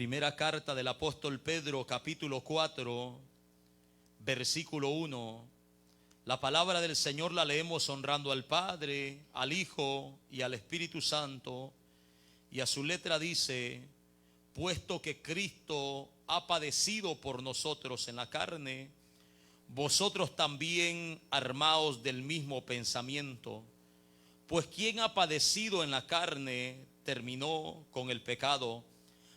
Primera carta del apóstol Pedro, capítulo 4, versículo 1. La palabra del Señor la leemos honrando al Padre, al Hijo y al Espíritu Santo. Y a su letra dice: puesto que Cristo ha padecido por nosotros en la carne, vosotros también armaos del mismo pensamiento. Pues quien ha padecido en la carne terminó con el pecado,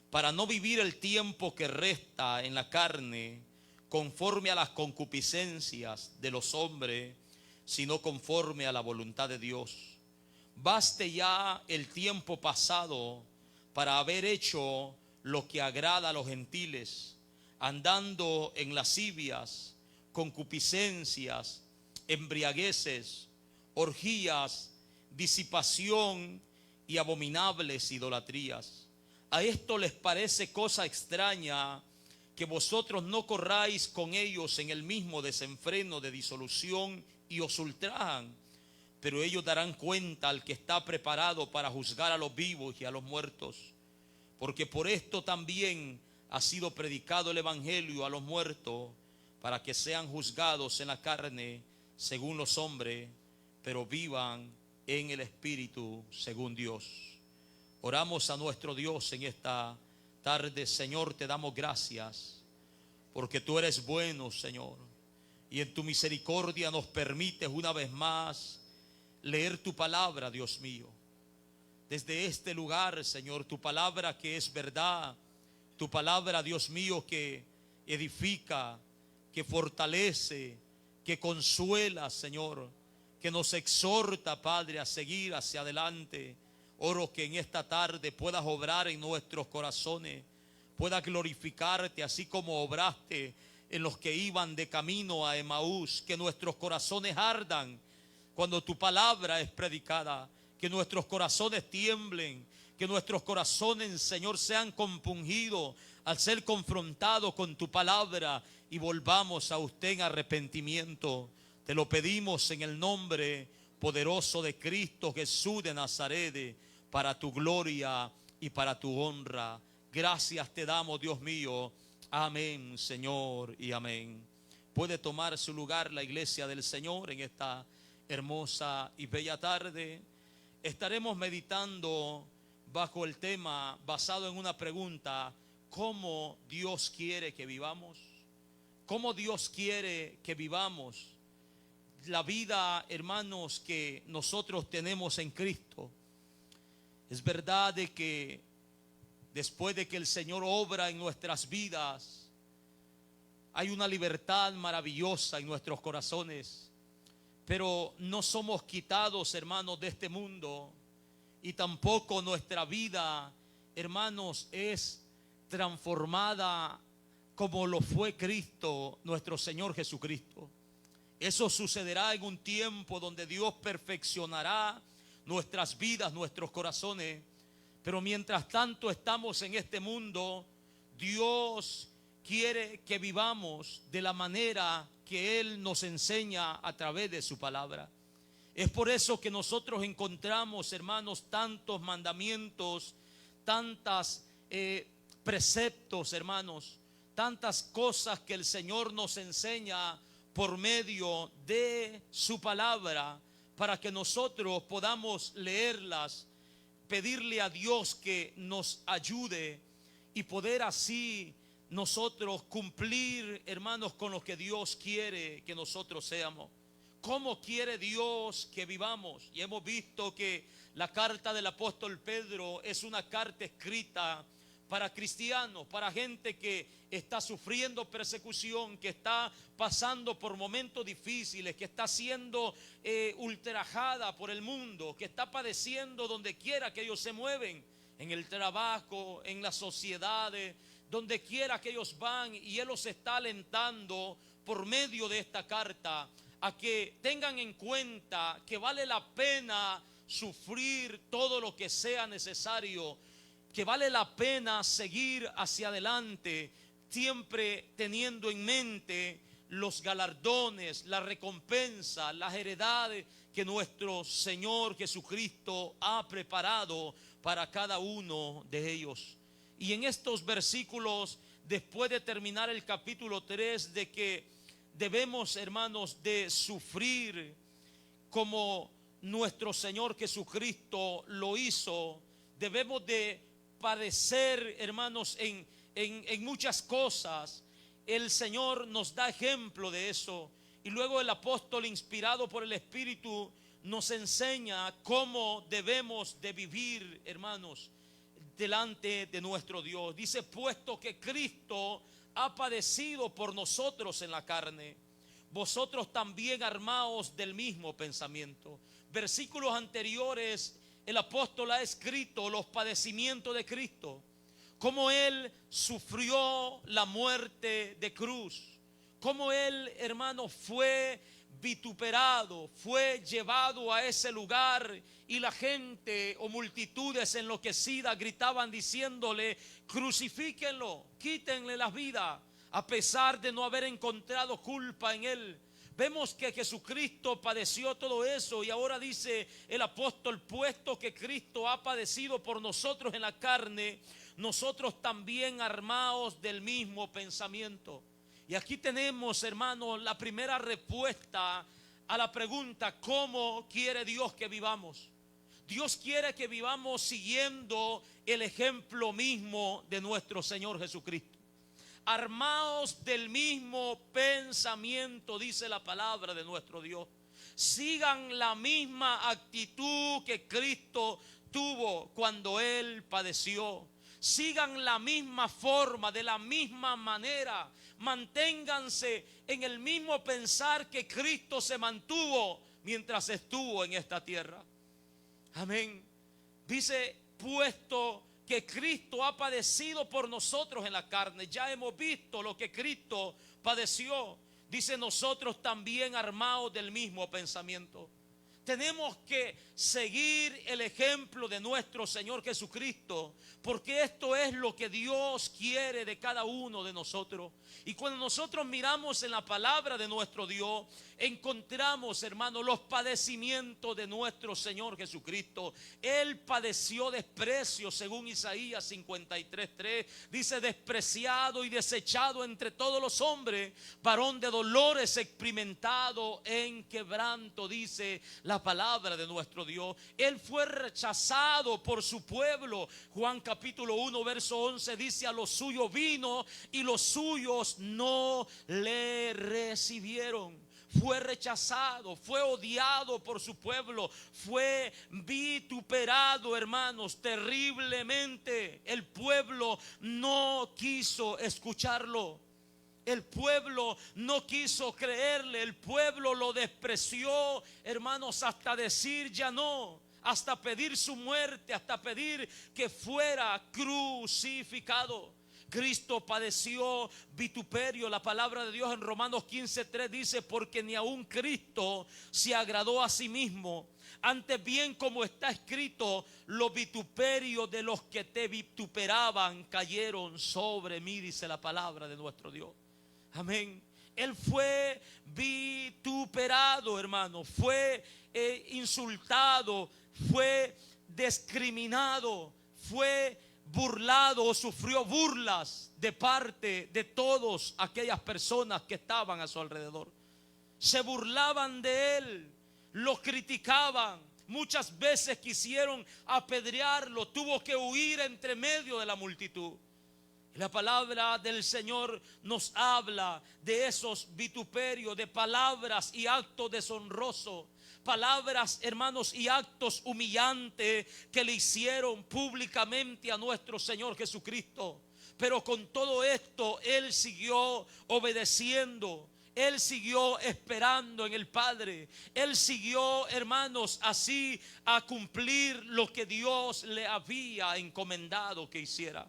para no vivir el tiempo que resta en la carne conforme a las concupiscencias de los hombres, sino conforme a la voluntad de Dios. Baste ya el tiempo pasado para haber hecho lo que agrada a los gentiles, andando en lascivias, concupiscencias, embriagueces, orgías, disipación y abominables idolatrías. A esto les parece cosa extraña que vosotros no corráis con ellos en el mismo desenfreno de disolución y os ultrajan. Pero ellos darán cuenta al que está preparado para juzgar a los vivos y a los muertos. Porque por esto también ha sido predicado el evangelio a los muertos, para que sean juzgados en la carne según los hombres, pero vivan en el Espíritu según Dios. Oramos a nuestro Dios en esta tarde. Señor, te damos gracias porque tú eres bueno, Señor, y en tu misericordia nos permites una vez más leer tu palabra, Dios mío. Desde este lugar, Señor, tu palabra que es verdad, tu palabra, Dios mío, que edifica, que fortalece, que consuela, Señor, que nos exhorta, Padre, a seguir hacia adelante. Oro que en esta tarde puedas obrar en nuestros corazones, puedas glorificarte así como obraste en los que iban de camino a Emaús. Que nuestros corazones ardan cuando tu palabra es predicada, que nuestros corazones tiemblen, que nuestros corazones, Señor, sean compungidos al ser confrontados con tu palabra y volvamos a usted en arrepentimiento. Te lo pedimos en el nombre poderoso de Cristo Jesús de Nazaret, para tu gloria y para tu honra. Gracias te damos, Dios mío. Amén, Señor, y amén. Puede tomar su lugar la iglesia del Señor en esta hermosa y bella tarde. Estaremos meditando bajo el tema basado en una pregunta: ¿cómo Dios quiere que vivamos? ¿Cómo Dios quiere que vivamos la vida, hermanos, que nosotros tenemos en Cristo? Es verdad de que después de que el Señor obra en nuestras vidas, hay una libertad maravillosa en nuestros corazones, pero no somos quitados, hermanos, de este mundo, y tampoco nuestra vida, hermanos, es transformada como lo fue Cristo, nuestro Señor Jesucristo. Eso sucederá en un tiempo donde Dios perfeccionará nuestras vidas, nuestros corazones. Pero mientras tanto estamos en este mundo, Dios quiere que vivamos de la manera que Él nos enseña a través de su palabra. Es por eso que nosotros encontramos, hermanos, tantos mandamientos, tantos preceptos, hermanos, tantas cosas que el Señor nos enseña por medio de su palabra, para que nosotros podamos leerlas, pedirle a Dios que nos ayude y poder así nosotros cumplir, hermanos, con lo que Dios quiere que nosotros seamos. ¿Cómo quiere Dios que vivamos? Y hemos visto que la carta del apóstol Pedro es una carta escrita para cristianos, para gente que está sufriendo persecución, que está pasando por momentos difíciles, que está siendo ultrajada por el mundo, que está padeciendo donde quiera que ellos se mueven, en el trabajo, en las sociedades, donde quiera que ellos van. Y Él los está alentando por medio de esta carta a que tengan en cuenta que vale la pena sufrir todo lo que sea necesario, que vale la pena seguir hacia adelante, siempre teniendo en mente los galardones, la recompensa, las heredades que nuestro Señor Jesucristo ha preparado para cada uno de ellos. Y en estos versículos, después de terminar el capítulo 3, de que debemos, hermanos, de sufrir como nuestro Señor Jesucristo lo hizo. Debemos de padecer, hermanos, en muchas cosas. El Señor nos da ejemplo de eso. Y luego el apóstol, inspirado por el Espíritu, nos enseña cómo debemos de vivir, hermanos, delante de nuestro Dios. Dice: puesto que Cristo ha padecido por nosotros en la carne, vosotros también armaos del mismo pensamiento. Versículos anteriores, el apóstol ha escrito los padecimientos de Cristo, cómo Él sufrió la muerte de cruz, cómo Él, hermano, fue vituperado, fue llevado a ese lugar, y la gente o multitudes enloquecidas gritaban diciéndole: crucifíquenlo, quítenle la vida, a pesar de no haber encontrado culpa en Él. Vemos que Jesucristo padeció todo eso, y ahora dice el apóstol: puesto que Cristo ha padecido por nosotros en la carne, nosotros también armaos del mismo pensamiento. Y aquí tenemos, hermanos, la primera respuesta a la pregunta: ¿cómo quiere Dios que vivamos? Dios quiere que vivamos siguiendo el ejemplo mismo de nuestro Señor Jesucristo. Armaos del mismo pensamiento, dice la palabra de nuestro Dios. Sigan la misma actitud que Cristo tuvo cuando Él padeció. Sigan la misma forma, de la misma manera. Manténganse en el mismo pensar que Cristo se mantuvo mientras estuvo en esta tierra. Amén. Dice: puesto que Cristo ha padecido por nosotros en la carne. Ya hemos visto lo que Cristo padeció. Dice: nosotros también armados del mismo pensamiento. Tenemos que seguir el ejemplo de nuestro Señor Jesucristo, porque esto es lo que Dios quiere de cada uno de nosotros. Y cuando nosotros miramos en la palabra de nuestro Dios, encontramos, hermanos, los padecimientos de nuestro Señor Jesucristo. Él padeció desprecio, según Isaías 53:3. Dice: despreciado y desechado entre todos los hombres, varón de dolores, experimentado en quebranto, dice la palabra de nuestro Dios. Él fue rechazado por su pueblo. Juan capítulo 1 verso 11 dice: a los suyos vino y los suyos no le recibieron. Fue rechazado, fue odiado por su pueblo, fue vituperado, hermanos, terriblemente. El pueblo no quiso escucharlo. El pueblo no quiso creerle. El pueblo lo despreció, hermanos, hasta decir ya no, hasta pedir su muerte, hasta pedir que fuera crucificado. Cristo padeció vituperio. La palabra de Dios en Romanos 15:3 dice: porque ni aun Cristo se agradó a sí mismo, antes bien, como está escrito, los vituperios de los que te vituperaban cayeron sobre mí, dice la palabra de nuestro Dios. Amén. Él fue vituperado, hermano, fue insultado, fue discriminado, fue burlado o sufrió burlas de parte de todas aquellas personas que estaban a su alrededor. Se burlaban de él, lo criticaban, muchas veces quisieron apedrearlo, tuvo que huir entre medio de la multitud. La palabra del Señor nos habla de esos vituperios, de palabras y actos deshonrosos. Palabras, hermanos, y actos humillantes que le hicieron públicamente a nuestro Señor Jesucristo. Pero con todo esto, Él siguió obedeciendo. Él siguió esperando en el Padre. Él siguió, hermanos, así a cumplir lo que Dios le había encomendado que hiciera.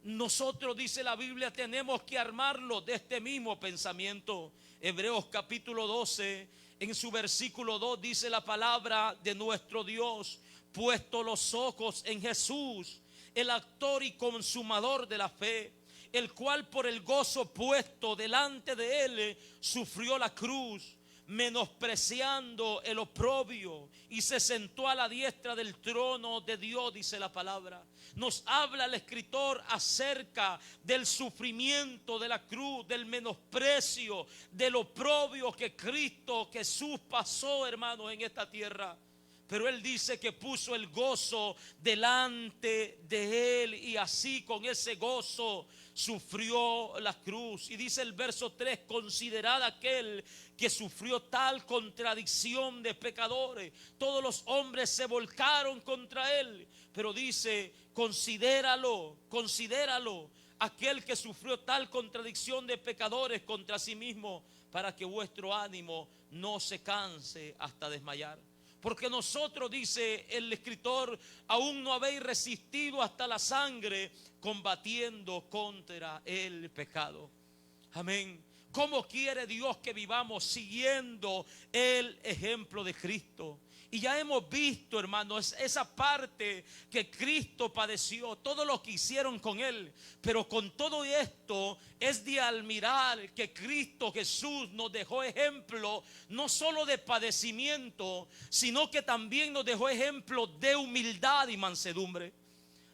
Nosotros, dice la Biblia, tenemos que armarlo de este mismo pensamiento. Hebreos capítulo 12, en su versículo 2 dice la palabra de nuestro Dios: puesto los ojos en Jesús, el autor y consumador de la fe, el cual por el gozo puesto delante de él sufrió la cruz, menospreciando el oprobio, y se sentó a la diestra del trono de Dios, dice la palabra. Nos habla el escritor acerca del sufrimiento de la cruz, del menosprecio, del oprobio que Cristo Jesús pasó, hermanos, en esta tierra. Pero él dice que puso el gozo delante de él, y así con ese gozo sufrió la cruz. Y dice el verso 3: considerad aquel que sufrió tal contradicción de pecadores. Todos los hombres se volcaron contra él, pero dice: considéralo, aquel que sufrió tal contradicción de pecadores contra sí mismo, para que vuestro ánimo no se canse hasta desmayar. Porque nosotros, dice el escritor, aún no habéis resistido hasta la sangre, combatiendo contra el pecado. Amén. ¿Cómo quiere Dios que vivamos siguiendo el ejemplo de Cristo? Y ya hemos visto, hermanos, esa parte que Cristo padeció, todo lo que hicieron con él. Pero con todo esto es de admirar que Cristo Jesús nos dejó ejemplo, no solo de padecimiento, sino que también nos dejó ejemplo de humildad y mansedumbre.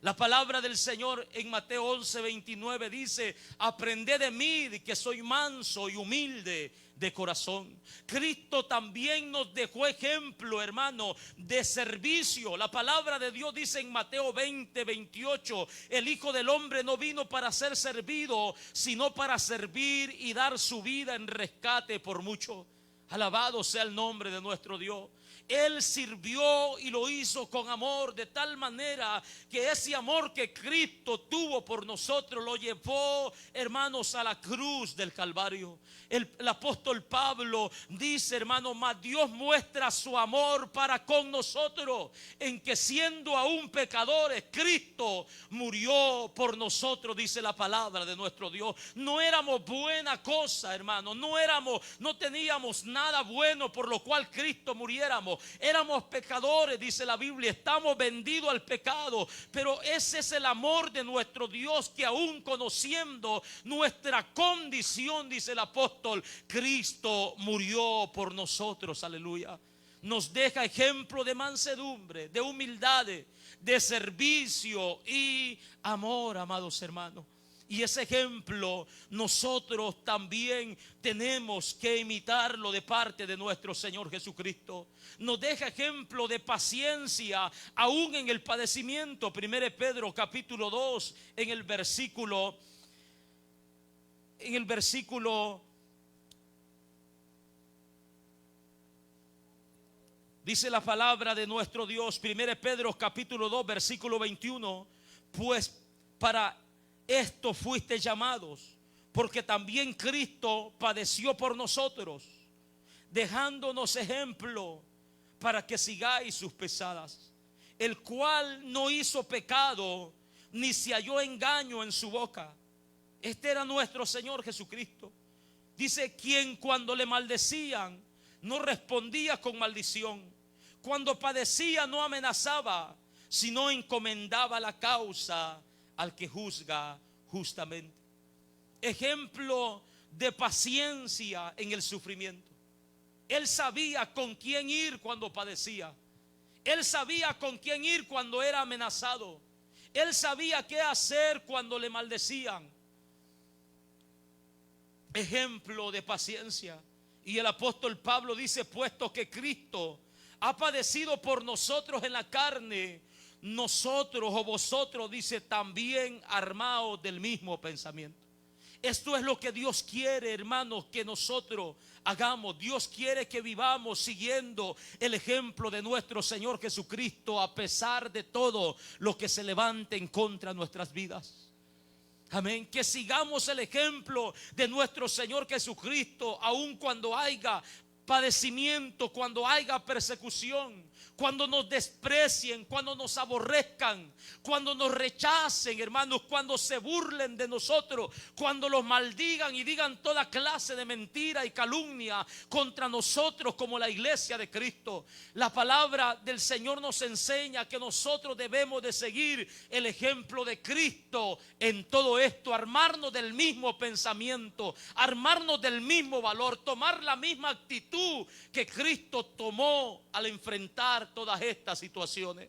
La palabra del Señor en Mateo 11:29 dice: aprended de mí, que soy manso y humilde de corazón. Cristo también nos dejó ejemplo, hermano, de servicio. La palabra de Dios dice en Mateo 20:28: el Hijo del Hombre no vino para ser servido, sino para servir y dar su vida en rescate por muchos. Alabado sea el nombre de nuestro Dios. Él sirvió y lo hizo con amor, de tal manera que ese amor que Cristo tuvo por nosotros lo llevó, hermanos, a la cruz del Calvario. El apóstol Pablo dice, hermano: mas Dios muestra su amor para con nosotros, en que siendo aún pecadores, Cristo murió por nosotros, dice la palabra de nuestro Dios. No éramos buena cosa, hermano, no teníamos nada bueno por lo cual Cristo muriéramos. Éramos pecadores, dice la Biblia, estamos vendidos al pecado. Pero ese es el amor de nuestro Dios, que aún conociendo nuestra condición, dice el apóstol, Cristo murió por nosotros. Aleluya. Nos deja ejemplo de mansedumbre, de humildad, de servicio y amor, amados hermanos. Y ese ejemplo nosotros también tenemos que imitarlo de parte de nuestro Señor Jesucristo. Nos deja ejemplo de paciencia aún en el padecimiento. 1 Pedro capítulo 2 en el versículo dice la palabra de nuestro Dios, 1 Pedro capítulo 2 versículo 21: pues para esto fuiste llamados, porque también Cristo padeció por nosotros, dejándonos ejemplo para que sigáis sus pisadas, el cual no hizo pecado, ni se halló engaño en su boca. Este era nuestro Señor Jesucristo. Dice: quien cuando le maldecían no respondía con maldición, cuando padecía no amenazaba, sino encomendaba la causa al que juzga justamente. Ejemplo de paciencia en el sufrimiento. Él sabía con quién ir cuando padecía. Él sabía con quién ir cuando era amenazado. Él sabía qué hacer cuando le maldecían. Ejemplo de paciencia. Y el apóstol Pablo dice: puesto que Cristo ha padecido por nosotros en la carne, nosotros o vosotros, dice, también armaos del mismo pensamiento. Esto es lo que Dios quiere, hermanos, que nosotros hagamos. Dios quiere que vivamos siguiendo el ejemplo de nuestro Señor Jesucristo, a pesar de todo lo que se levante en contra de nuestras vidas. Amén. Que sigamos el ejemplo de nuestro Señor Jesucristo, aun cuando haya padecimiento, cuando haya persecución, cuando nos desprecien, cuando nos aborrezcan, cuando nos rechacen, hermanos, cuando se burlen de nosotros, cuando los maldigan y digan toda clase de mentira y calumnia contra nosotros como la iglesia de Cristo. La palabra del Señor nos enseña que nosotros debemos de seguir el ejemplo de Cristo en todo esto, armarnos del mismo pensamiento, armarnos del mismo valor, tomar la misma actitud que Cristo tomó al enfrentar todas estas situaciones.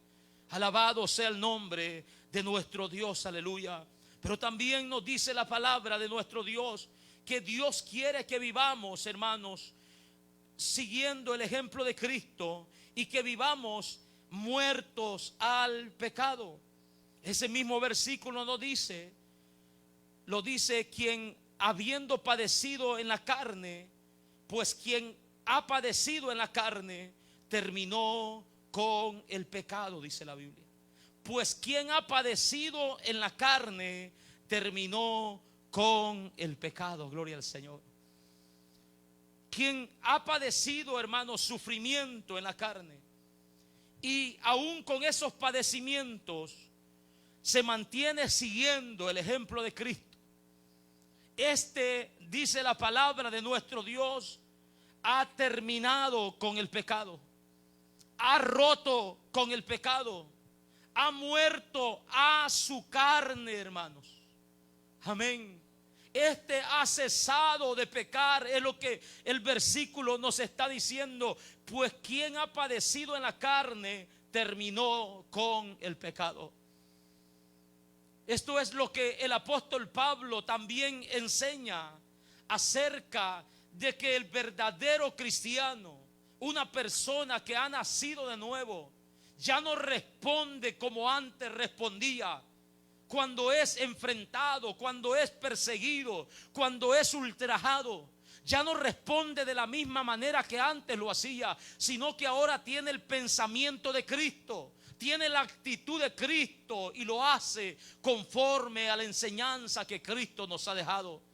Alabado sea el nombre de nuestro Dios, aleluya. Pero también nos dice la palabra de nuestro Dios que Dios quiere que vivamos, hermanos, siguiendo el ejemplo de Cristo, y que vivamos muertos al pecado. Ese mismo versículo nos dice, lo dice, quien habiendo padecido en la carne, pues quien ha padecido en la carne terminó con el pecado, dice la Biblia. Pues quien ha padecido en la carne terminó con el pecado. Gloria al Señor. Quien ha padecido, hermanos, sufrimiento en la carne, y aún con esos padecimientos se mantiene siguiendo el ejemplo de Cristo, dice la palabra de nuestro Dios, ha terminado con el pecado, ha roto con el pecado, ha muerto a su carne, hermanos. Amén. Ha cesado de pecar, es lo que el versículo nos está diciendo. Pues quien ha padecido en la carne terminó con el pecado. Esto es lo que el apóstol Pablo también enseña acerca de que el verdadero cristiano, una persona que ha nacido de nuevo, ya no responde como antes respondía. Cuando es enfrentado, cuando es perseguido, cuando es ultrajado, ya no responde de la misma manera que antes lo hacía, sino que ahora tiene el pensamiento de Cristo, tiene la actitud de Cristo y lo hace conforme a la enseñanza que Cristo nos ha dejado.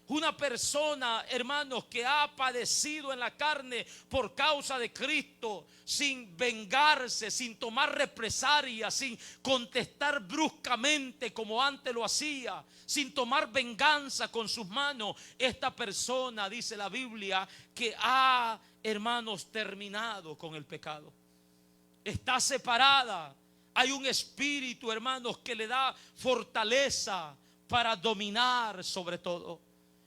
Una persona, hermanos, que ha padecido en la carne por causa de Cristo, sin vengarse, sin tomar represalias, sin contestar bruscamente como antes lo hacía, sin tomar venganza con sus manos, esta persona, dice la Biblia, que ha, hermanos, terminado con el pecado. Está separada. Hay un espíritu, hermanos, que le da fortaleza para dominar sobre todo.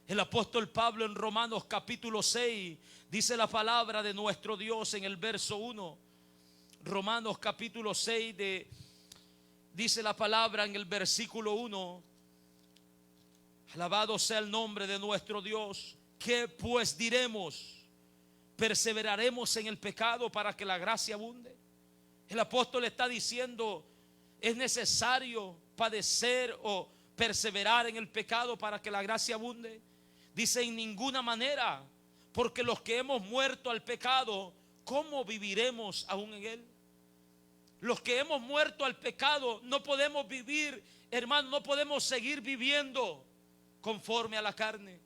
El apóstol Pablo en Romanos capítulo 6 dice la palabra de nuestro Dios en el verso 1. Romanos capítulo 6 dice la palabra en el versículo 1. Alabado sea el nombre de nuestro Dios. ¿Qué pues diremos? ¿Perseveraremos en el pecado para que la gracia abunde? El apóstol está diciendo, es necesario padecer o perseverar en el pecado para que la gracia abunde. Dice, en ninguna manera, porque los que hemos muerto al pecado, ¿cómo viviremos aún en él? Los que hemos muerto al pecado no podemos vivir, hermano, no podemos seguir viviendo conforme a la carne.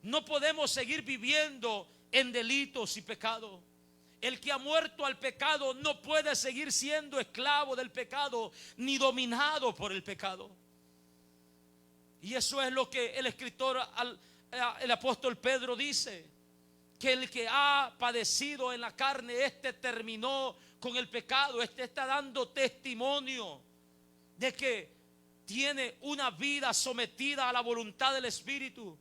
No podemos seguir viviendo en delitos y pecados. El que ha muerto al pecado no puede seguir siendo esclavo del pecado ni dominado por el pecado. Y eso es lo que el escritor, el apóstol Pedro dice, que el que ha padecido en la carne, terminó con el pecado. Está dando testimonio de que tiene una vida sometida a la voluntad del Espíritu,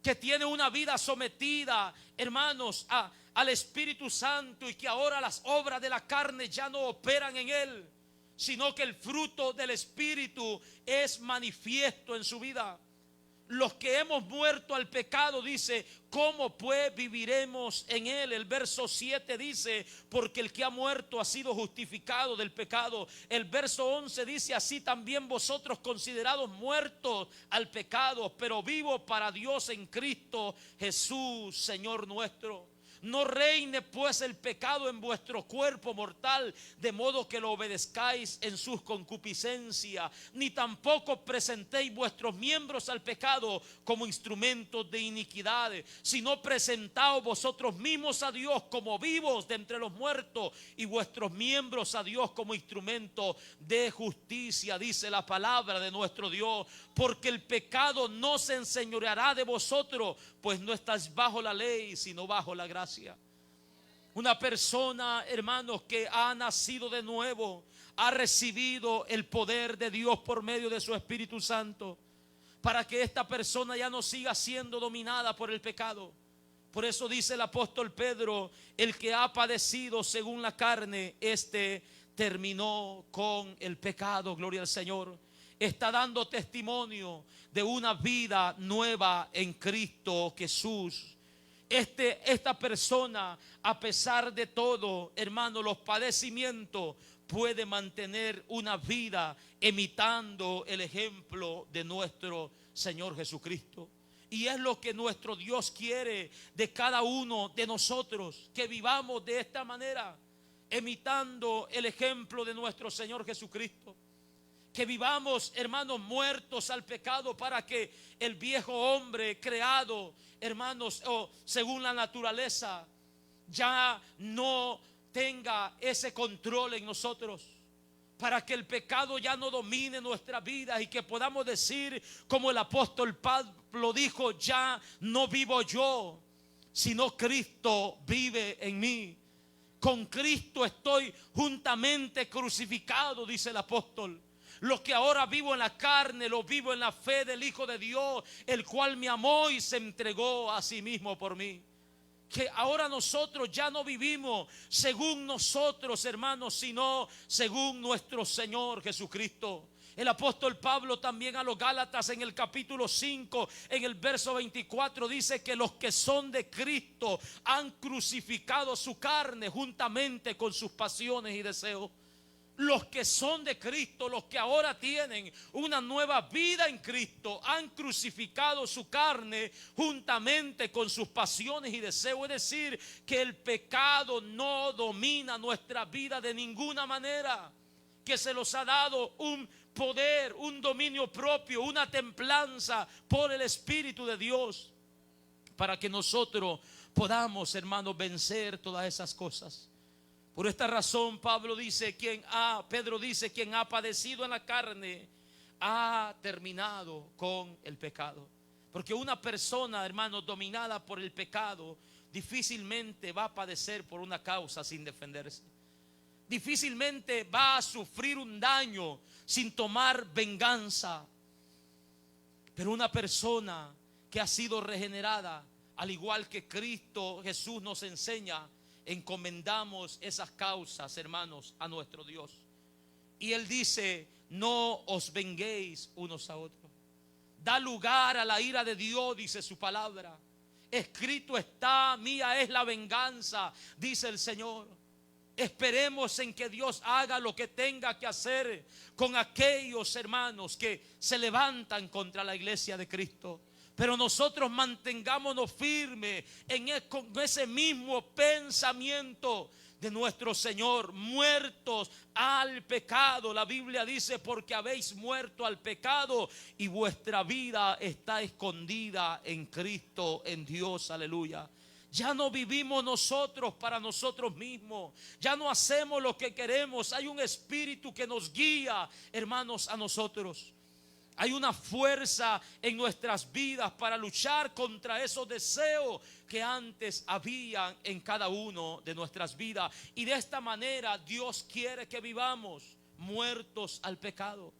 que tiene una vida sometida, hermanos, al Espíritu Santo, y que ahora las obras de la carne ya no operan en él, sino que el fruto del Espíritu es manifiesto en su vida. Los que hemos muerto al pecado, dice, ¿cómo pues viviremos en él? El verso 7 dice, porque el que ha muerto ha sido justificado del pecado. El verso 11 dice, así también vosotros considerados muertos al pecado, pero vivos para Dios en Cristo Jesús, Señor nuestro. No reine pues el pecado en vuestro cuerpo mortal, de modo que lo obedezcáis en sus concupiscencias, ni tampoco presentéis vuestros miembros al pecado como instrumentos de iniquidades, sino presentaos vosotros mismos a Dios como vivos de entre los muertos, y vuestros miembros a Dios como instrumentos de justicia, dice la palabra de nuestro Dios. Porque el pecado no se enseñoreará de vosotros, pues no estáis bajo la ley, sino bajo la gracia. Una persona, hermanos, que ha nacido de nuevo, ha recibido el poder de Dios por medio de su Espíritu Santo, para que esta persona ya no siga siendo dominada por el pecado. Por eso dice el apóstol Pedro: el que ha padecido según la carne, este terminó con el pecado. Gloria al Señor. Está dando testimonio de una vida nueva en Cristo Jesús. Esta persona, a pesar de todo, hermano, los padecimientos, puede mantener una vida imitando el ejemplo de nuestro Señor Jesucristo. Y es lo que nuestro Dios quiere de cada uno de nosotros, que vivamos de esta manera, imitando el ejemplo de nuestro Señor Jesucristo. Que vivamos, hermanos, muertos al pecado, para que el viejo hombre creado, hermanos, según la naturaleza, ya no tenga ese control en nosotros. Para que el pecado ya no domine nuestra vida, y que podamos decir, como el apóstol Pablo dijo: ya no vivo yo, sino Cristo vive en mí. Con Cristo estoy juntamente crucificado, dice el apóstol. Lo que ahora vivo en la carne, lo vivo en la fe del Hijo de Dios, el cual me amó y se entregó a sí mismo por mí. Que ahora nosotros ya no vivimos según nosotros, hermanos, sino según nuestro Señor Jesucristo. El apóstol Pablo también a los Gálatas, en el capítulo 5, en el verso 24, dice que los que son de Cristo han crucificado su carne juntamente con sus pasiones y deseos. Los que son de Cristo, los que ahora tienen una nueva vida en Cristo, han crucificado su carne juntamente con sus pasiones y deseos. Es decir, que el pecado no domina nuestra vida de ninguna manera. Que se los ha dado un poder, un dominio propio, una templanza por el Espíritu de Dios, para que nosotros podamos, hermanos, vencer todas esas cosas. Por esta razón Pedro dice: quien ha padecido en la carne ha terminado con el pecado. Porque una persona, hermano, dominada por el pecado, difícilmente va a padecer por una causa sin defenderse. Difícilmente va a sufrir un daño sin tomar venganza. Pero una persona que ha sido regenerada, al igual que Cristo Jesús nos enseña, encomendamos esas causas, hermanos, a nuestro Dios. Y Él dice: no os venguéis unos a otros. Da lugar a la ira de Dios, dice su palabra. Escrito está: mía es la venganza, dice el Señor. Esperemos en que Dios haga lo que tenga que hacer con aquellos hermanos que se levantan contra la iglesia de Cristo. Pero nosotros mantengámonos firmes con ese mismo pensamiento de nuestro Señor, muertos al pecado. La Biblia dice: porque habéis muerto al pecado y vuestra vida está escondida en Cristo, en Dios. Aleluya. Ya no vivimos nosotros para nosotros mismos. Ya no hacemos lo que queremos. Hay un espíritu que nos guía, hermanos, a nosotros. Hay una fuerza en nuestras vidas para luchar contra esos deseos que antes habían en cada uno de nuestras vidas. Y de esta manera Dios quiere que vivamos muertos al pecado,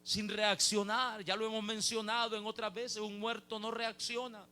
sin reaccionar. Ya lo hemos mencionado en otras veces: un muerto no reacciona.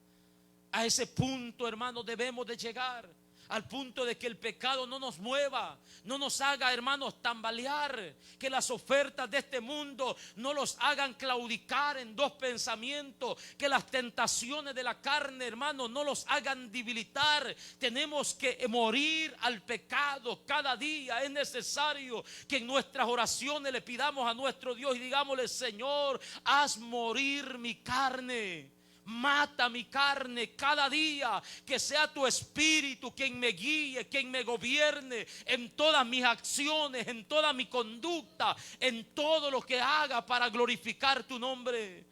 A ese punto, hermanos, debemos de llegar. Al punto de que el pecado no nos mueva, no nos haga, hermanos, tambalear. Que las ofertas de este mundo no los hagan claudicar en dos pensamientos. Que las tentaciones de la carne, hermanos, no los hagan debilitar. Tenemos que morir al pecado cada día. Es necesario que en nuestras oraciones le pidamos a nuestro Dios y digámosle: Señor, haz morir mi carne. Mata mi carne cada día. Que sea tu espíritu quien me guíe, quien me gobierne en todas mis acciones, en toda mi conducta, en todo lo que haga para glorificar tu nombre.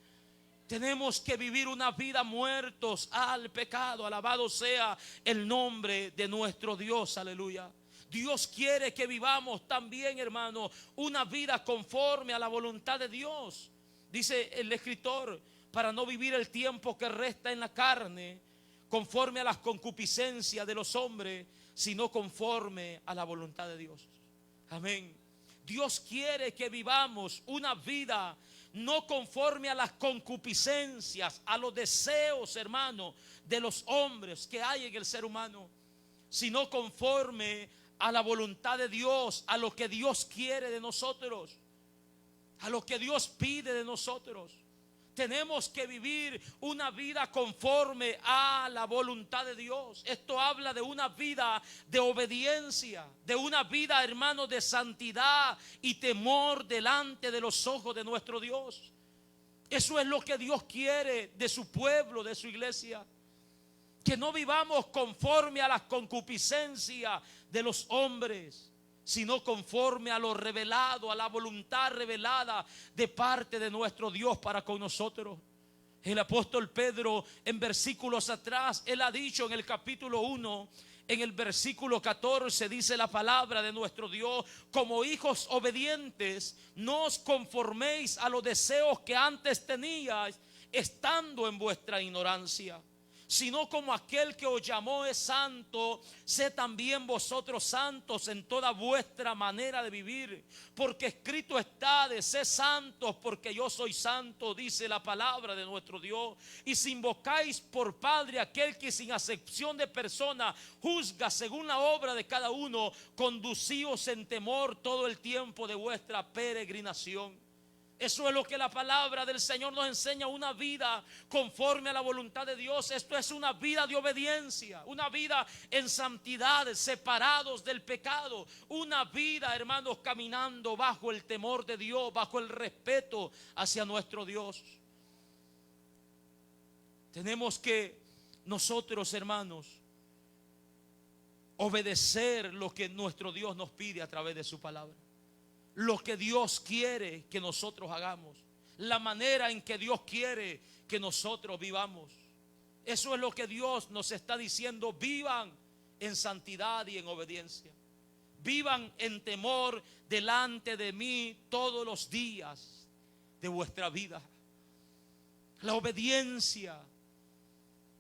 Tenemos que vivir una vida muertos al pecado. Alabado sea el nombre de nuestro Dios. Aleluya. Dios quiere que vivamos también, hermano, una vida conforme a la voluntad de Dios. Dice el escritor, para no vivir el tiempo que resta en la carne, conforme a las concupiscencias de los hombres, sino conforme a la voluntad de Dios. Amén. Dios quiere que vivamos una vida no conforme a las concupiscencias, a los deseos, hermano, de los hombres que hay en el ser humano, sino conforme a la voluntad de Dios, a lo que Dios quiere de nosotros, a lo que Dios pide de nosotros. Tenemos que vivir una vida conforme a la voluntad de Dios. Esto habla de una vida de obediencia, de una vida, hermano, de santidad y temor delante de los ojos de nuestro Dios. Eso es lo que Dios quiere de su pueblo, de su iglesia. Que no vivamos conforme a las concupiscencias de los hombres, sino conforme a lo revelado, a la voluntad revelada de parte de nuestro Dios para con nosotros. El apóstol Pedro, en versículos atrás, él ha dicho en el capítulo 1, en el versículo 14, dice la palabra de nuestro Dios: como hijos obedientes, no os conforméis a los deseos que antes teníais, estando en vuestra ignorancia, sino como aquel que os llamó es santo, sé también vosotros santos en toda vuestra manera de vivir. Porque escrito está: de sed santos porque yo soy santo, dice la palabra de nuestro Dios. Y si invocáis por Padre aquel que sin acepción de persona juzga según la obra de cada uno, conducíos en temor todo el tiempo de vuestra peregrinación. Eso es lo que la palabra del Señor nos enseña, una vida conforme a la voluntad de Dios. Esto es una vida de obediencia, una vida en santidad, separados del pecado, una vida, hermanos, caminando bajo el temor de Dios, bajo el respeto hacia nuestro Dios. Tenemos que nosotros, hermanos, obedecer lo que nuestro Dios nos pide a través de su palabra. Lo que Dios quiere que nosotros hagamos, la manera en que Dios quiere que nosotros vivamos. Eso es lo que Dios nos está diciendo: vivan en santidad y en obediencia. Vivan en temor delante de mí todos los días de vuestra vida. La obediencia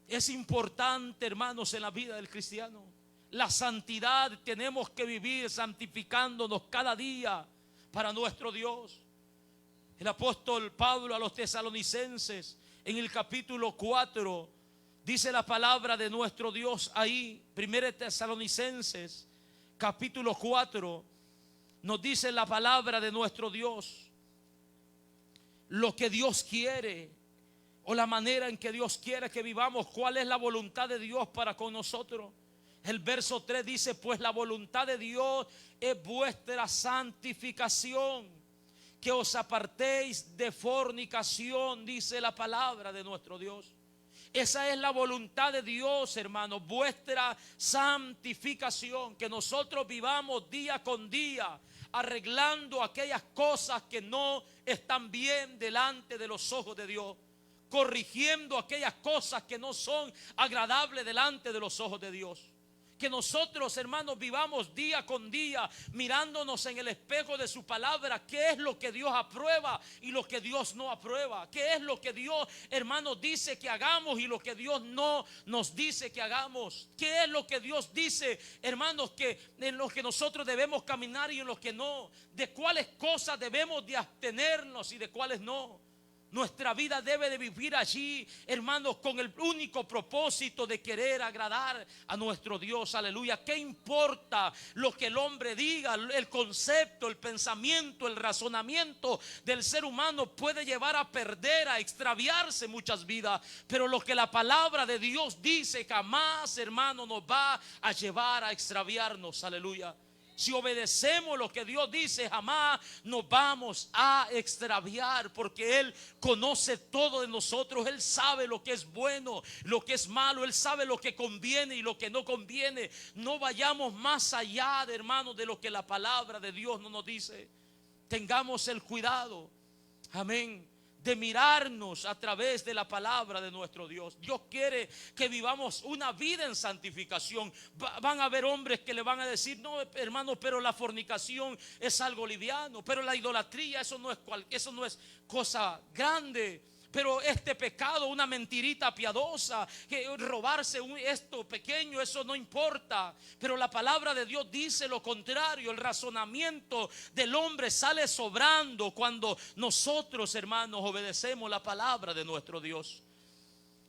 es importante, hermanos, en la vida del cristiano. La santidad, tenemos que vivir santificándonos cada día para nuestro Dios. El apóstol Pablo a los tesalonicenses, en el capítulo 4, dice la palabra de nuestro Dios ahí, 1 Tesalonicenses, capítulo 4, nos dice la palabra de nuestro Dios, lo que Dios quiere, o la manera en que Dios quiere que vivamos, cuál es la voluntad de Dios para con nosotros. El verso 3 dice: pues la voluntad de Dios es vuestra santificación, que os apartéis de fornicación, dice la palabra de nuestro Dios. Esa es la voluntad de Dios, hermanos, vuestra santificación, que nosotros vivamos día con día, arreglando aquellas cosas que no están bien delante de los ojos de Dios, corrigiendo aquellas cosas que no son agradables delante de los ojos de Dios. Que nosotros, hermanos, vivamos día con día mirándonos en el espejo de su palabra. ¿Qué es lo que Dios aprueba y lo que Dios no aprueba? ¿Qué es lo que Dios, hermanos, dice que hagamos y lo que Dios no nos dice que hagamos? ¿Qué es lo que Dios dice, hermanos, que en lo que nosotros debemos caminar y en lo que no? ¿De cuáles cosas debemos de abstenernos y de cuáles no? Nuestra vida debe de vivir allí, hermanos, con el único propósito de querer agradar a nuestro Dios. Aleluya. ¿Qué importa lo que el hombre diga? El concepto, el pensamiento, el razonamiento del ser humano puede llevar a perder, a extraviarse muchas vidas. Pero lo que la palabra de Dios dice jamás, hermano, nos va a llevar a extraviarnos. Aleluya. Si obedecemos lo que Dios dice, jamás nos vamos a extraviar, porque Él conoce todo de nosotros. Él sabe lo que es bueno, lo que es malo. Él sabe lo que conviene y lo que no conviene. No vayamos más allá, hermanos, de lo que la palabra de Dios no nos dice. Tengamos el cuidado, amén, de mirarnos a través de la palabra de nuestro Dios. Dios quiere que vivamos una vida en santificación. Van a haber hombres que le van a decir: no, hermano, pero la fornicación es algo liviano, pero la idolatría, eso no es cosa grande. Pero este pecado, una mentirita piadosa, que robarse esto pequeño, eso no importa. Pero la palabra de Dios dice lo contrario. El razonamiento del hombre sale sobrando cuando nosotros, hermanos, obedecemos la palabra de nuestro Dios.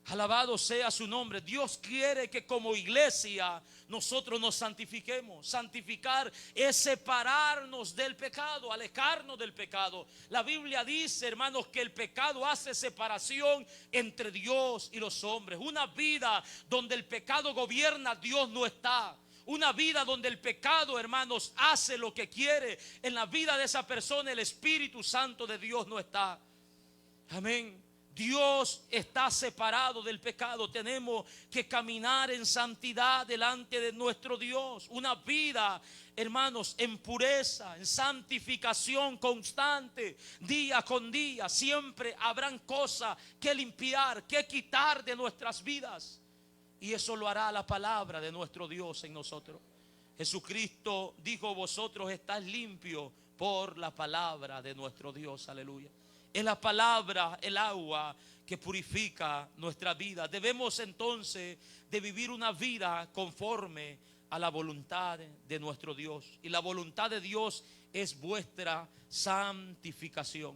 Alabado sea su nombre. Dios quiere que como iglesia nosotros nos santifiquemos. Santificar es separarnos del pecado, alejarnos del pecado. La Biblia dice, hermanos, que el pecado hace separación entre Dios y los hombres. Una vida donde el pecado gobierna, Dios no está. Una vida donde el pecado, hermanos, hace lo que quiere. En la vida de esa persona el Espíritu Santo de Dios no está. Amén. Dios está separado del pecado. Tenemos que caminar en santidad delante de nuestro Dios. Una vida, hermanos, en pureza, en santificación constante, día con día. Siempre habrán cosas que limpiar, que quitar de nuestras vidas. Y eso lo hará la palabra de nuestro Dios en nosotros. Jesucristo dijo: vosotros estáis limpios por la palabra de nuestro Dios. Aleluya. Es la palabra, el agua que purifica nuestra vida. Debemos entonces de vivir una vida conforme a la voluntad de nuestro Dios. Y la voluntad de Dios es vuestra santificación.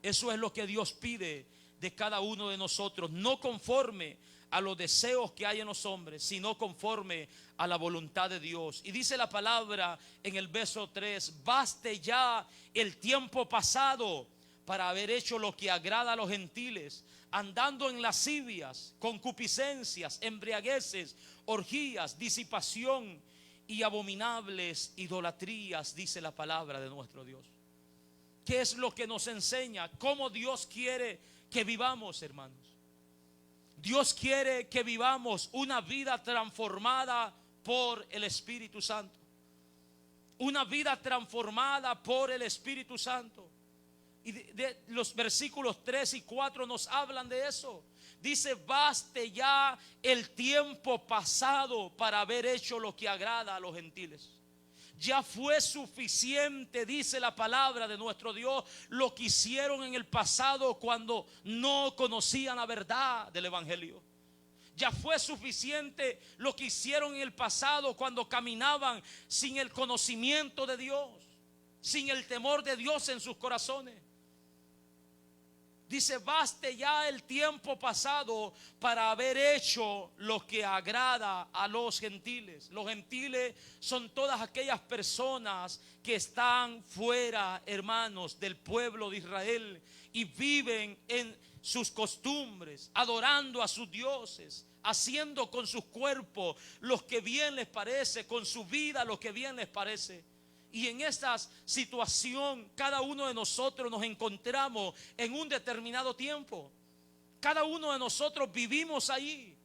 Eso es lo que Dios pide de cada uno de nosotros. No conforme a los deseos que hay en los hombres, sino conforme a la voluntad de Dios. Y dice la palabra en el verso 3: baste ya el tiempo pasado para haber hecho lo que agrada a los gentiles, andando en lascivias, concupiscencias, embriagueces, orgías, disipación y abominables idolatrías, dice la palabra de nuestro Dios. ¿Qué es lo que nos enseña? ¿Cómo Dios quiere que vivamos, hermanos? Dios quiere que vivamos una vida transformada por el Espíritu Santo. Una vida transformada por el Espíritu Santo. Y de los versículos 3 y 4 nos hablan de eso. Dice: baste ya el tiempo pasado para haber hecho lo que agrada a los gentiles. Ya fue suficiente, dice la palabra de nuestro Dios, lo que hicieron en el pasado cuando no conocían la verdad del evangelio. Ya fue suficiente lo que hicieron en el pasado cuando caminaban sin el conocimiento de Dios, sin el temor de Dios en sus corazones. Dice: baste ya el tiempo pasado para haber hecho lo que agrada a los gentiles. Los gentiles son todas aquellas personas que están fuera, hermanos, del pueblo de Israel y viven en sus costumbres, adorando a sus dioses, haciendo con sus cuerpos lo que bien les parece, con su vida lo que bien les parece. Y en esta situación cada uno de nosotros nos encontramos en un determinado tiempo. Cada uno de nosotros vivimos ahí.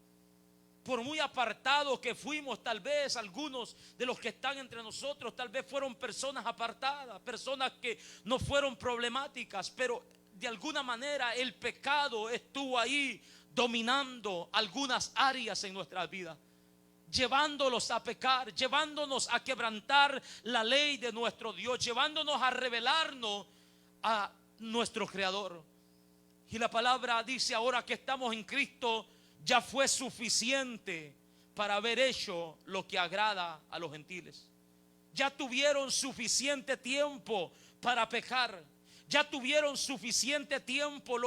Por muy apartados que fuimos, tal vez algunos de los que están entre nosotros tal vez fueron personas apartadas, personas que no fueron problemáticas, pero de alguna manera el pecado estuvo ahí dominando algunas áreas en nuestras vidas, llevándolos a pecar, llevándonos a quebrantar la ley de nuestro Dios, llevándonos a rebelarnos a nuestro Creador. Y la palabra dice: ahora que estamos en Cristo, ya fue suficiente para haber hecho lo que agrada a los gentiles. Ya tuvieron suficiente tiempo para pecar. Ya tuvieron suficiente tiempo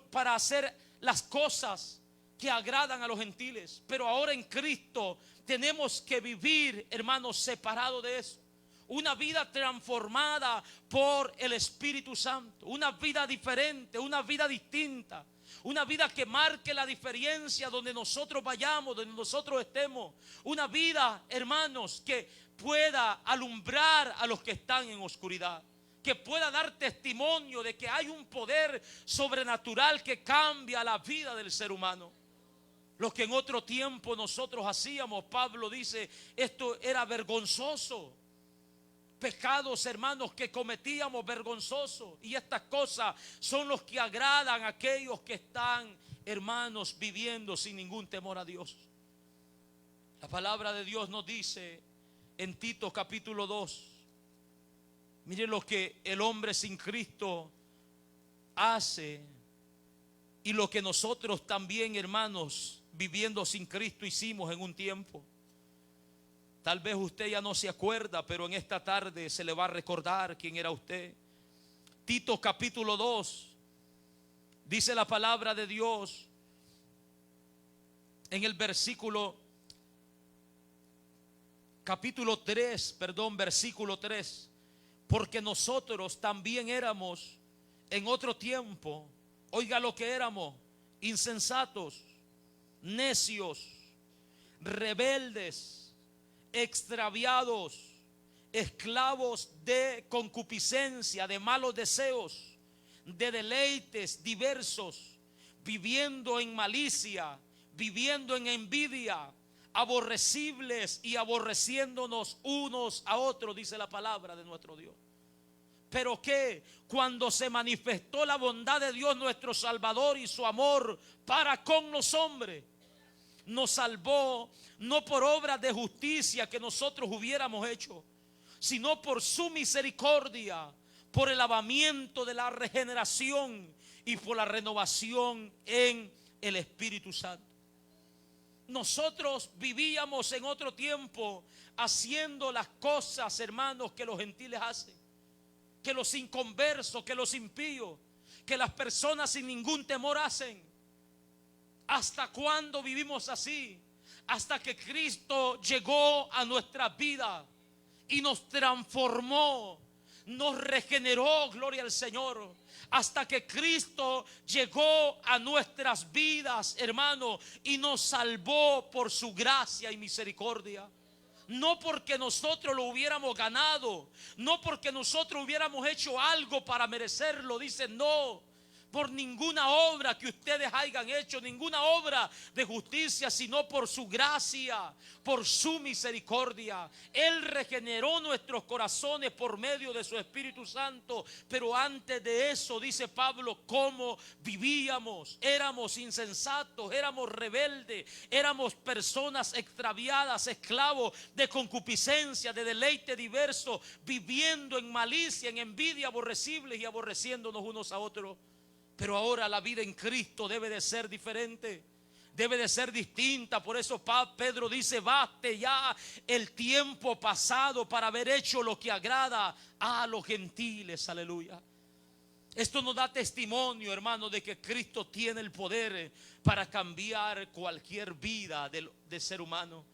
para hacer las cosas que agradan a los gentiles. Pero ahora en Cristo tenemos que vivir, hermanos, separados de eso. Una vida transformada por el Espíritu Santo. Una vida diferente, una vida distinta. Una vida que marque la diferencia donde nosotros vayamos, donde nosotros estemos. Una vida, hermanos, que pueda alumbrar a los que están en oscuridad. Que pueda dar testimonio de que hay un poder sobrenatural que cambia la vida del ser humano. Lo que en otro tiempo nosotros hacíamos, Pablo dice, esto era vergonzoso. Pecados, hermanos, que cometíamos vergonzosos. Y estas cosas son los que agradan a aquellos que están, hermanos, viviendo sin ningún temor a Dios. La palabra de Dios nos dice en Tito capítulo 2. Mire lo que el hombre sin Cristo hace y lo que nosotros también, hermanos, viviendo sin Cristo hicimos en un tiempo. Tal vez usted ya no se acuerda, pero en esta tarde se le va a recordar quién era usted. Tito capítulo 2, dice la palabra de Dios en el capítulo 3, versículo 3. Porque nosotros también éramos en otro tiempo, oiga lo que éramos, insensatos, necios, rebeldes, extraviados, esclavos de concupiscencia, de malos deseos, de deleites diversos, viviendo en malicia, viviendo en envidia, aborrecibles y aborreciéndonos unos a otros, dice la palabra de nuestro Dios. Pero que cuando se manifestó la bondad de Dios nuestro Salvador y su amor para con los hombres, nos salvó no por obras de justicia que nosotros hubiéramos hecho, sino por su misericordia, por el lavamiento de la regeneración y por la renovación en el Espíritu Santo. Nosotros vivíamos en otro tiempo haciendo las cosas, hermanos, que los gentiles hacen, que los inconversos, que los impíos, que las personas sin ningún temor hacen. ¿Hasta cuándo vivimos así? Hasta que Cristo llegó a nuestra vida y nos transformó, nos regeneró, gloria al Señor. Hasta que Cristo llegó a nuestras vidas, hermano, y nos salvó por su gracia y misericordia. No porque nosotros lo hubiéramos ganado, no porque nosotros hubiéramos hecho algo para merecerlo. Dice, no, por ninguna obra que ustedes hayan hecho, ninguna obra de justicia, sino por su gracia, por su misericordia. Él regeneró nuestros corazones por medio de su Espíritu Santo. Pero antes de eso, dice Pablo, cómo vivíamos. Éramos insensatos, éramos rebeldes, éramos personas extraviadas, esclavos de concupiscencia, de deleite diverso, viviendo en malicia, en envidia, aborrecibles y aborreciéndonos unos a otros. Pero ahora la vida en Cristo debe de ser diferente, debe de ser distinta. Por eso Pedro dice, baste ya el tiempo pasado para haber hecho lo que agrada a los gentiles. Aleluya. Esto nos da testimonio, hermano, de que Cristo tiene el poder para cambiar cualquier vida de ser humano.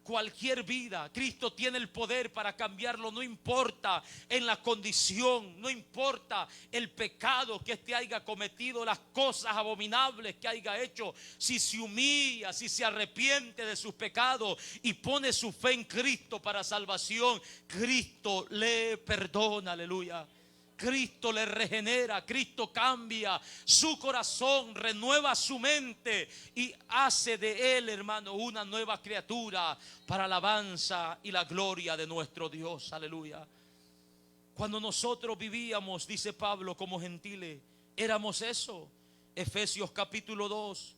Cualquier vida, Cristo tiene el poder para cambiarlo. No importa en la condición, no importa el pecado que éste haya cometido, las cosas abominables que haya hecho. Si se humilla, si se arrepiente de sus pecados y pone su fe en Cristo para salvación, Cristo le perdona, aleluya. Cristo le regenera, Cristo cambia su corazón, renueva su mente y hace de él, hermano, una nueva criatura para alabanza y la gloria de nuestro Dios. Aleluya. Cuando nosotros vivíamos, dice Pablo, como gentiles, éramos eso. Efesios capítulo 2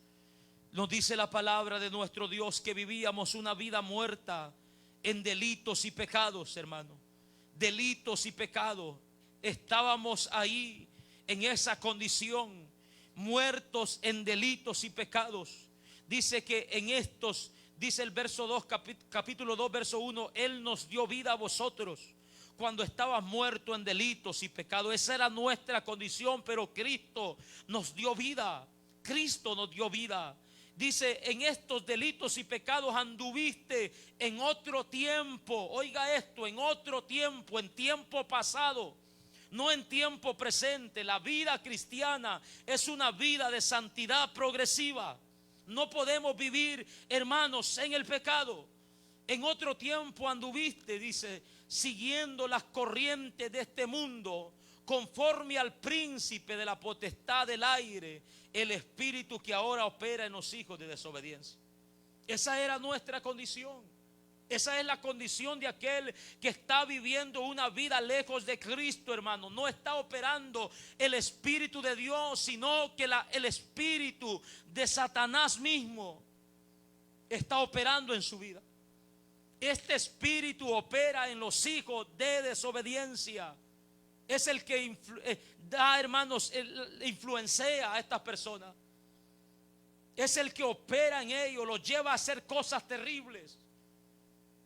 nos dice la palabra de nuestro Dios que vivíamos una vida muerta en delitos y pecados, hermano. Delitos y pecados. Estábamos ahí en esa condición, muertos en delitos y pecados. Dice que en estos, dice el verso 2, capítulo 2, verso 1, Él nos dio vida a vosotros cuando estabas muertos en delitos y pecados. Esa era nuestra condición, pero Cristo nos dio vida. Cristo nos dio vida. Dice, en estos delitos y pecados anduviste en otro tiempo. Oiga esto, en otro tiempo, en tiempo pasado. no en tiempo presente. La vida cristiana es una vida de santidad progresiva. No podemos vivir, hermanos, en el pecado. En otro tiempo anduviste, dice, siguiendo las corrientes de este mundo, conforme al príncipe de la potestad del aire, el espíritu que ahora opera en los hijos de desobediencia. Esa era nuestra condición. Esa es la condición de aquel que está viviendo una vida lejos de Cristo, hermano. No está operando el Espíritu de Dios, sino que el espíritu de Satanás mismo está operando en su vida. Este espíritu opera en los hijos de desobediencia. Es el que da, hermanos, influencia a estas personas. Es el que opera en ellos, los lleva a hacer cosas terribles,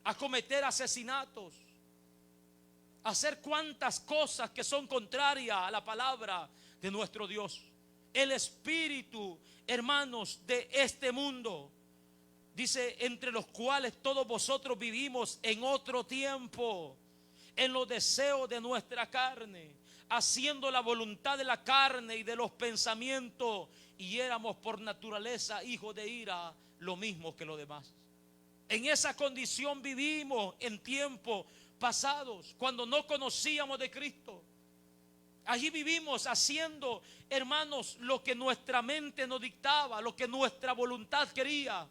a cometer asesinatos, a hacer cuantas cosas que son contrarias a la palabra de nuestro Dios. El espíritu, hermanos, de este mundo, dice, entre los cuales todos vosotros vivimos en otro tiempo, en los deseos de nuestra carne, haciendo la voluntad de la carne y de los pensamientos, y éramos por naturaleza hijos de ira, lo mismo que los demás. En esa condición vivimos en tiempos pasados, cuando no conocíamos de Cristo. Allí vivimos haciendo, hermanos, lo que nuestra mente nos dictaba, lo que nuestra voluntad quería.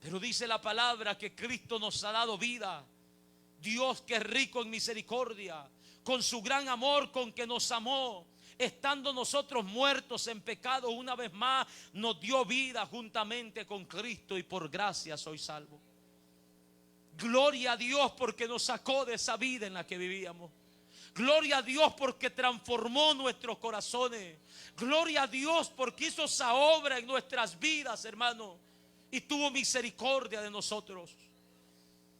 Pero dice la palabra que Cristo nos ha dado vida. Dios, que es rico en misericordia, con su gran amor con que nos amó, estando nosotros muertos en pecado, una vez más nos dio vida juntamente con Cristo, y por gracia soy salvo. Gloria a Dios porque nos sacó de esa vida en la que vivíamos. Gloria a Dios porque transformó nuestros corazones. Gloria a Dios porque hizo esa obra en nuestras vidas, hermano, y tuvo misericordia de nosotros.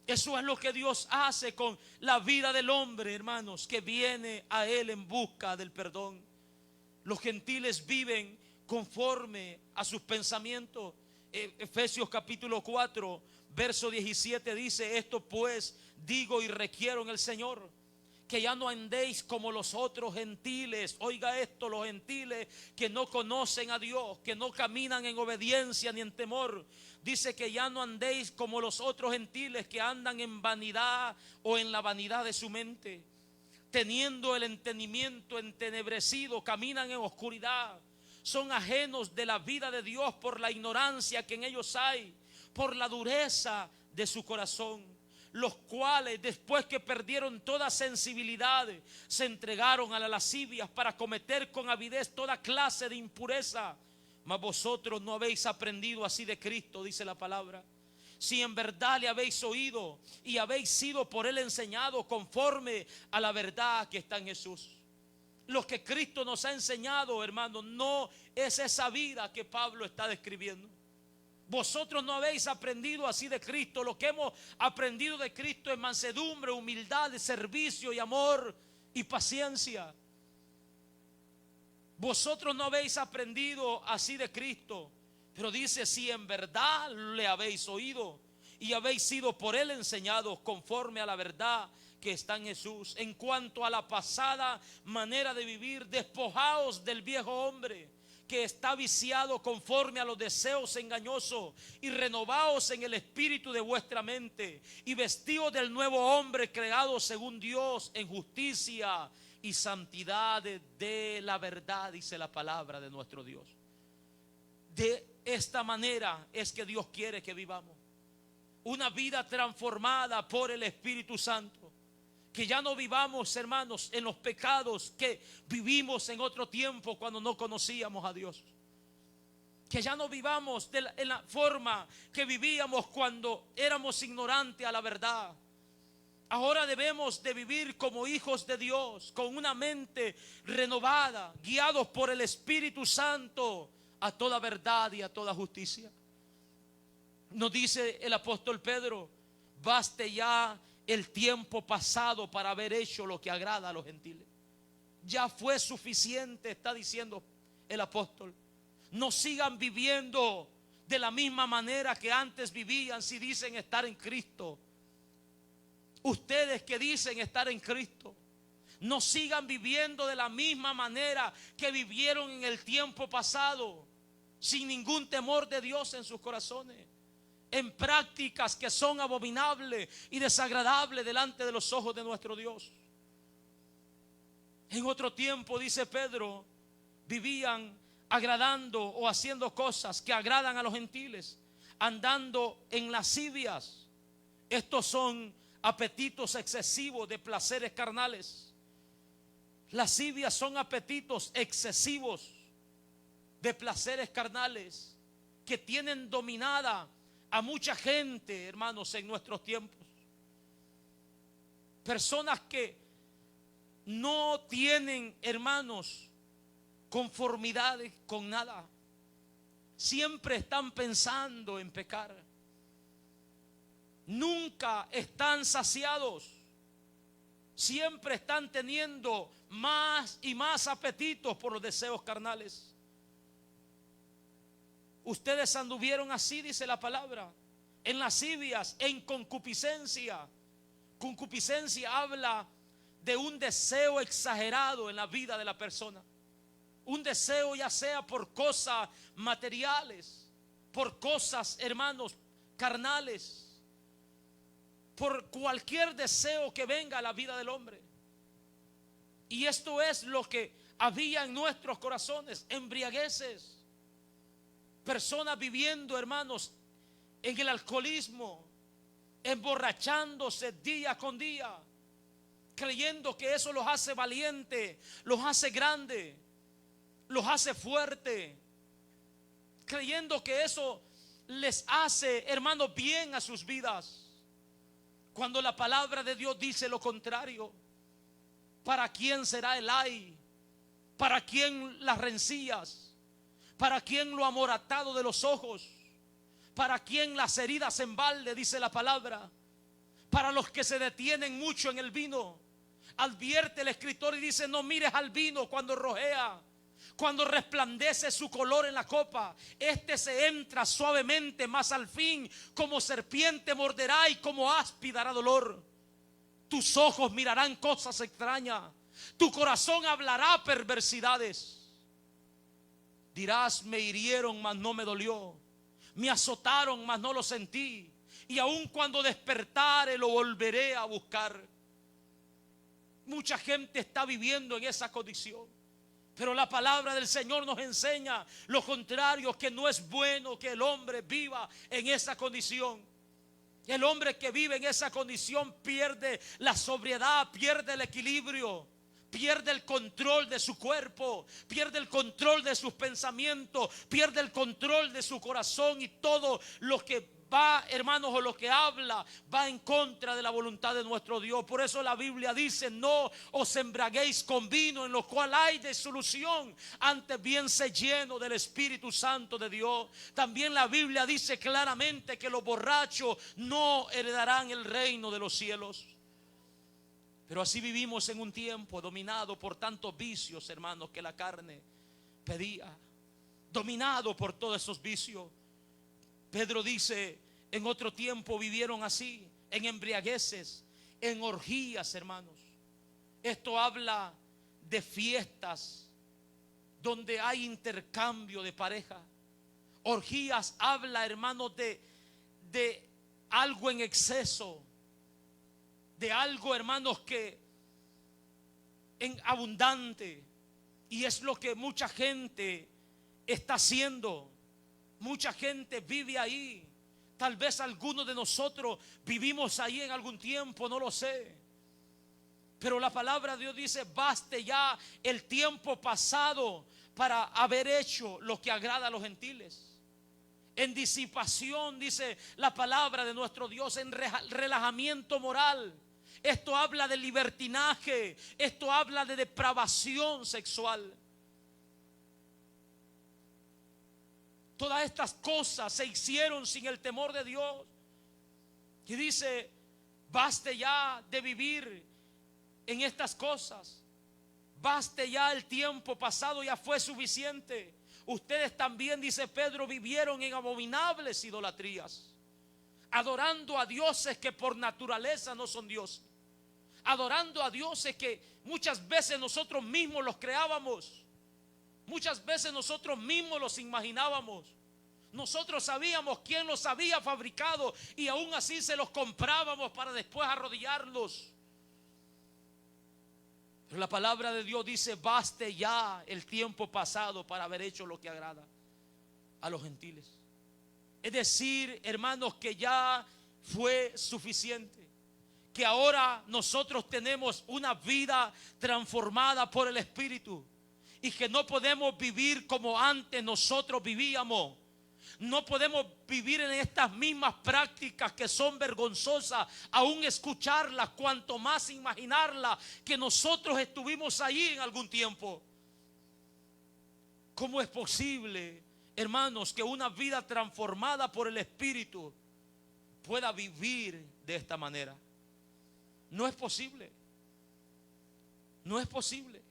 Eso es lo que Dios hace con la vida del hombre, hermanos, que viene a Él en busca del perdón. Los gentiles viven conforme a sus pensamientos. Efesios capítulo 4, verso 17 dice: esto pues digo y requiero en el Señor, que ya no andéis como los otros gentiles. Oiga esto, los gentiles que no conocen a Dios, que no caminan en obediencia ni en temor. Dice que ya no andéis como los otros gentiles que andan en vanidad o en la vanidad de su mente, teniendo el entendimiento entenebrecido, caminan en oscuridad, son ajenos de la vida de Dios por la ignorancia que en ellos hay, por la dureza de su corazón, los cuales después que perdieron toda sensibilidad se entregaron a las lascivias para cometer con avidez toda clase de impureza. Mas vosotros no habéis aprendido así de Cristo, dice la palabra. Si en verdad le habéis oído y habéis sido por Él enseñado conforme a la verdad que está en Jesús. Lo que Cristo nos ha enseñado, hermano, no es esa vida que Pablo está describiendo. Vosotros no habéis aprendido así de Cristo. Lo que hemos aprendido de Cristo es mansedumbre, humildad, servicio y amor y paciencia. Vosotros no habéis aprendido así de Cristo. Pero dice: si en verdad le habéis oído y habéis sido por Él enseñados conforme a la verdad que está en Jesús. En cuanto a la pasada manera de vivir, despojaos del viejo hombre que está viciado conforme a los deseos engañosos, y renovaos en el espíritu de vuestra mente, y vestíos del nuevo hombre creado según Dios en justicia y santidad de la verdad, dice la palabra de nuestro Dios. De esta manera es que Dios quiere que vivamos una vida transformada por el Espíritu Santo. Que ya no vivamos, hermanos, en los pecados que vivimos en otro tiempo cuando no conocíamos a Dios. Que ya no vivamos en la forma que vivíamos cuando éramos ignorantes a la verdad. Ahora debemos de vivir como hijos de Dios, con una mente renovada, guiados por el Espíritu Santo a toda verdad y a toda justicia. Nos dice el apóstol Pedro: baste ya el tiempo pasado para haber hecho lo que agrada a los gentiles. Ya fue suficiente, está diciendo el apóstol. No sigan viviendo de la misma manera que antes vivían si dicen estar en Cristo. Ustedes que dicen estar en Cristo, no sigan viviendo de la misma manera que vivieron en el tiempo pasado, sin ningún temor de Dios en sus corazones, en prácticas que son abominables y desagradables delante de los ojos de nuestro Dios. En otro tiempo, dice Pedro, vivían agradando o haciendo cosas que agradan a los gentiles, andando en lascivias. Estos son apetitos excesivos de placeres carnales. Lascivias son apetitos excesivos de placeres carnales que tienen dominada a mucha gente, hermanos, en nuestros tiempos. Personas que no tienen, hermanos, conformidad con nada. Siempre están pensando en pecar. Nunca están saciados. Siempre están teniendo más y más apetitos por los deseos carnales. Ustedes anduvieron así, dice la palabra, en lascivias, en concupiscencia. Concupiscencia habla de un deseo exagerado en la vida de la persona. Un deseo ya sea por cosas materiales, por cosas, hermanos, carnales, por cualquier deseo que venga a la vida del hombre. Y esto es lo que había en nuestros corazones: embriagueces, personas viviendo, hermanos, en el alcoholismo, emborrachándose día con día, creyendo que eso los hace valientes, los hace grandes, los hace fuerte, creyendo que eso les hace, hermanos, bien a sus vidas, cuando la palabra de Dios dice lo contrario. ¿Para quién será el ay? ¿Para quién las rencillas? ¿Para quién lo amoratado de los ojos? ¿Para quién las heridas en balde? Dice la palabra. Para los que se detienen mucho en el vino. Advierte el escritor y dice: no mires al vino cuando rojea, cuando resplandece su color en la copa. Este se entra suavemente, mas al fin como serpiente morderá y como áspid dará dolor. Tus ojos mirarán cosas extrañas, tu corazón hablará perversidades. Dirás: me hirieron, mas no me dolió, me azotaron, mas no lo sentí, y aun cuando despertare lo volveré a buscar. Mucha gente está viviendo en esa condición, pero la palabra del Señor nos enseña lo contrario, que no es bueno que el hombre viva en esa condición. El hombre que vive en esa condición pierde la sobriedad, pierde el equilibrio, pierde el control de su cuerpo, pierde el control de sus pensamientos, pierde el control de su corazón, y todo lo que va, hermanos, o lo que habla va en contra de la voluntad de nuestro Dios. Por eso la Biblia dice: no os embriaguéis con vino, en lo cual hay disolución, antes bien se lleno del Espíritu Santo de Dios. También la Biblia dice claramente que los borrachos no heredarán el reino de los cielos. Pero así vivimos en un tiempo dominado por tantos vicios, hermanos, que la carne pedía, dominado por todos esos vicios. Pedro dice: en otro tiempo vivieron así, en embriagueces, en orgías, hermanos. Esto habla de fiestas donde hay intercambio de pareja. Orgías habla, hermanos, de algo en exceso, de algo, hermanos, que en abundante. Y es lo que mucha gente está haciendo. Mucha gente vive ahí. Tal vez algunos de nosotros vivimos ahí en algún tiempo, no lo sé. Pero la palabra de Dios dice: baste ya el tiempo pasado para haber hecho lo que agrada a los gentiles. En disipación, dice la palabra de nuestro Dios, en relajamiento moral. Esto habla de libertinaje, esto habla de depravación sexual. Todas estas cosas se hicieron sin el temor de Dios. Y dice: baste ya de vivir en estas cosas. Baste ya, el tiempo pasado ya fue suficiente. Ustedes también, dice Pedro, vivieron en abominables idolatrías, adorando a dioses que por naturaleza no son dioses, adorando a dioses que muchas veces nosotros mismos los creábamos. Muchas veces nosotros mismos los imaginábamos. Nosotros sabíamos quién los había fabricado y aún así se los comprábamos para después arrodillarlos. Pero la palabra de Dios dice: baste ya el tiempo pasado para haber hecho lo que agrada a los gentiles. Es decir, hermanos, que ya fue suficiente. Que ahora nosotros tenemos una vida transformada por el Espíritu. Y que no podemos vivir como antes nosotros vivíamos. No podemos vivir en estas mismas prácticas que son vergonzosas, aún escucharlas, cuanto más imaginarlas, que nosotros estuvimos allí en algún tiempo. ¿Cómo es posible, hermanos, que una vida transformada por el Espíritu pueda vivir de esta manera? No es posible. No es posible.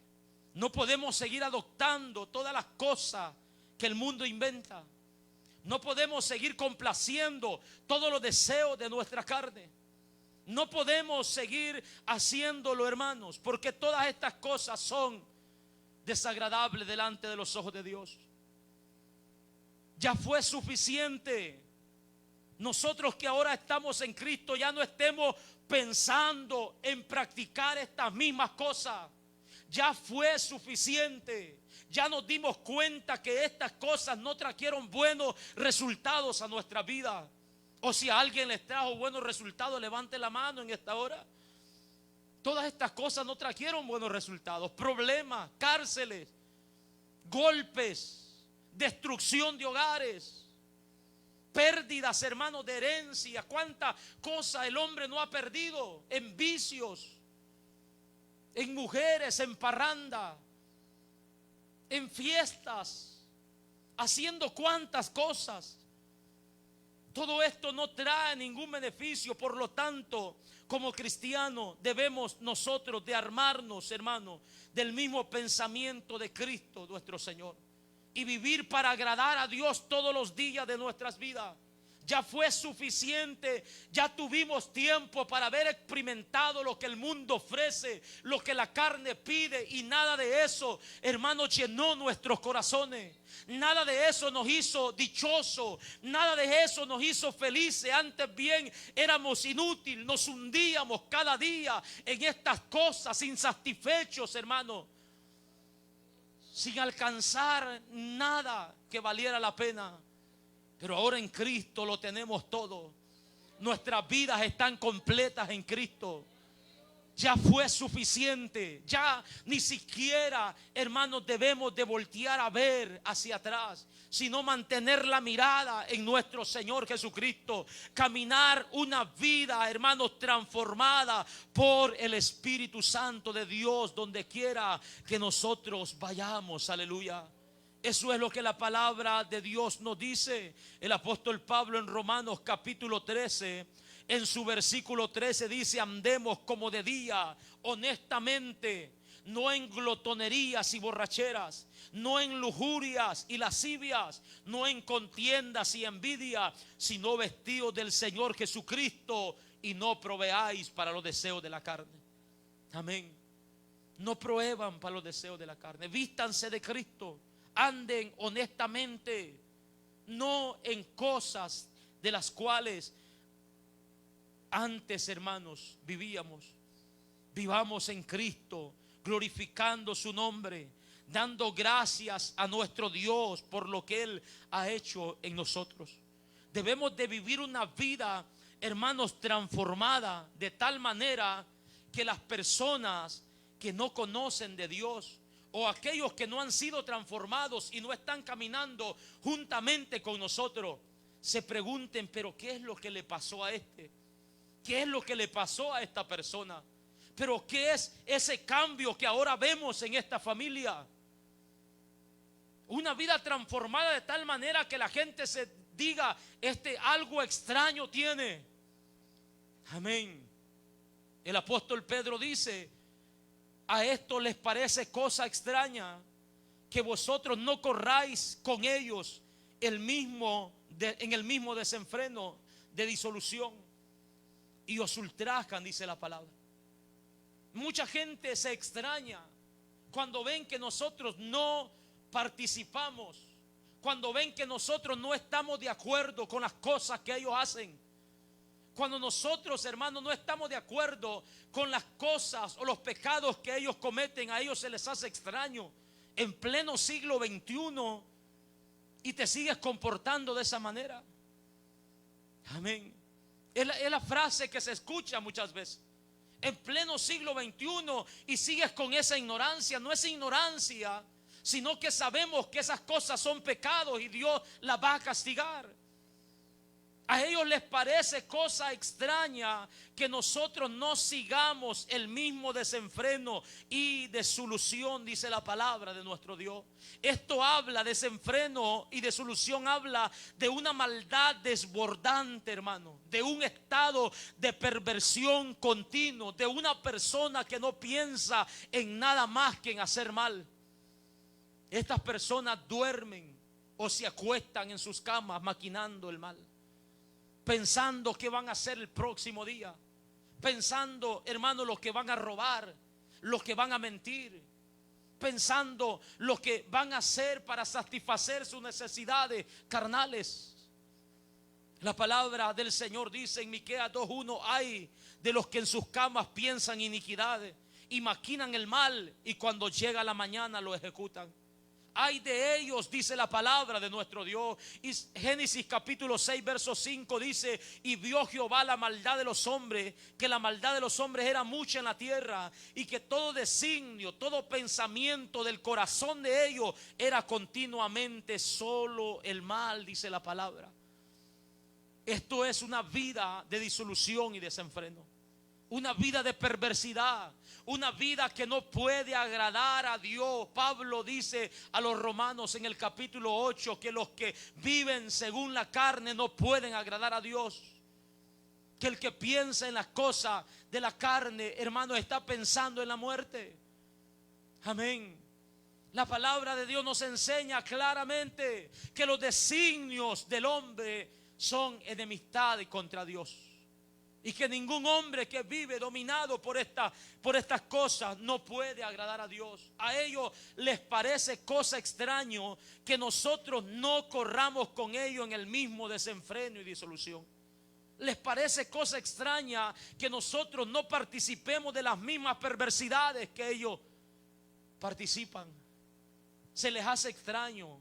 No podemos seguir adoptando todas las cosas que el mundo inventa. No podemos seguir complaciendo todos los deseos de nuestra carne. No podemos seguir haciéndolo, hermanos, porque todas estas cosas son desagradables delante de los ojos de Dios. Ya fue suficiente. Nosotros que ahora estamos en Cristo ya no estemos pensando en practicar estas mismas cosas. Ya fue suficiente. Ya nos dimos cuenta que estas cosas no trajeron buenos resultados a nuestra vida. O si a alguien les trajo buenos resultados, levante la mano en esta hora. Todas estas cosas no trajeron buenos resultados. Problemas, cárceles, golpes, destrucción de hogares, pérdidas, hermanos, de herencia. Cuántas cosas el hombre no ha perdido en vicios, en mujeres, en parranda, en fiestas, haciendo cuantas cosas. Todo esto no trae ningún beneficio. Por lo tanto, como cristianos debemos nosotros de armarnos, hermanos, del mismo pensamiento de Cristo nuestro Señor, y vivir para agradar a Dios todos los días de nuestras vidas. Ya fue suficiente. Ya tuvimos tiempo para haber experimentado lo que el mundo ofrece, lo que la carne pide, y nada de eso, hermanos, llenó nuestros corazones. Nada de eso nos hizo dichosos. Nada de eso nos hizo felices. Antes bien éramos inútiles. Nos hundíamos cada día en estas cosas, insatisfechos, hermanos, sin alcanzar nada que valiera la pena. Pero ahora en Cristo lo tenemos todo. Nuestras vidas están completas en Cristo. Ya fue suficiente. Ya ni siquiera, hermanos, debemos de voltear a ver hacia atrás, sino mantener la mirada en nuestro Señor Jesucristo. Caminar una vida, hermanos, transformada por el Espíritu Santo de Dios donde quiera que nosotros vayamos. Aleluya. Eso es lo que la palabra de Dios nos dice. El apóstol Pablo en Romanos capítulo 13, en su versículo 13 dice: andemos como de día, honestamente, no en glotonerías y borracheras, no en lujurias y lascivias, no en contiendas y envidia, sino vestidos del Señor Jesucristo, y no proveáis para los deseos de la carne. Amén. No prueban para los deseos de la carne. Vístanse de Cristo. Anden honestamente, no en cosas de las cuales antes, hermanos, vivíamos. Vivamos en Cristo, glorificando su nombre, dando gracias a nuestro Dios por lo que Él ha hecho en nosotros. Debemos de vivir una vida, hermanos, transformada de tal manera que las personas que no conocen de Dios, o aquellos que no han sido transformados y no están caminando juntamente con nosotros, se pregunten: pero ¿qué es lo que le pasó a este? ¿Qué es lo que le pasó a esta persona? ¿Pero qué es ese cambio que ahora vemos en esta familia? Una vida transformada de tal manera que la gente se diga: algo extraño tiene. Amén. El apóstol Pedro dice: a esto les parece cosa extraña que vosotros no corráis con ellos en el mismo desenfreno de disolución, y os ultrajan, dice la palabra. Mucha gente se extraña cuando ven que nosotros no participamos, cuando ven que nosotros no estamos de acuerdo con las cosas que ellos hacen. Cuando nosotros, hermanos, no estamos de acuerdo con las cosas o los pecados que ellos cometen, a ellos se les hace extraño. En pleno siglo XXI y te sigues comportando de esa manera. Amén. Es la frase que se escucha muchas veces. En pleno siglo XXI y sigues con esa ignorancia. No es ignorancia, sino que sabemos que esas cosas son pecados y Dios las va a castigar. A ellos les parece cosa extraña que nosotros no sigamos el mismo desenfreno y desolución, dice la palabra de nuestro Dios. Esto habla de desenfreno y desolución, habla de una maldad desbordante, hermano, de un estado de perversión continuo, de una persona que no piensa en nada más que en hacer mal. Estas personas duermen o se acuestan en sus camas maquinando el mal, pensando qué van a hacer el próximo día, pensando, hermano, lo que van a robar, lo que van a mentir, pensando lo que van a hacer para satisfacer sus necesidades carnales. La palabra del Señor dice en Miqueas 2:1: ay de los que en sus camas piensan iniquidades y maquinan el mal, y cuando llega la mañana lo ejecutan. Ay de ellos, dice la palabra de nuestro Dios. Y Génesis capítulo 6 verso 5 dice: y vio Jehová la maldad de los hombres, que la maldad de los hombres era mucha en la tierra, y que todo designio, todo pensamiento del corazón de ellos era continuamente solo el mal, dice la palabra. Esto es una vida de disolución y desenfreno, una vida de perversidad, una vida que no puede agradar a Dios. Pablo dice a los romanos en el capítulo 8 que los que viven según la carne no pueden agradar a Dios. Que el que piensa en las cosas de la carne, hermano, está pensando en la muerte. Amén. La palabra de Dios nos enseña claramente que los designios del hombre son enemistades contra Dios. Y que ningún hombre que vive dominado por estas cosas no puede agradar a Dios. A ellos les parece cosa extraño que nosotros no corramos con ellos en el mismo desenfreno y disolución. Les parece cosa extraña que nosotros no participemos de las mismas perversidades que ellos participan. Se les hace extraño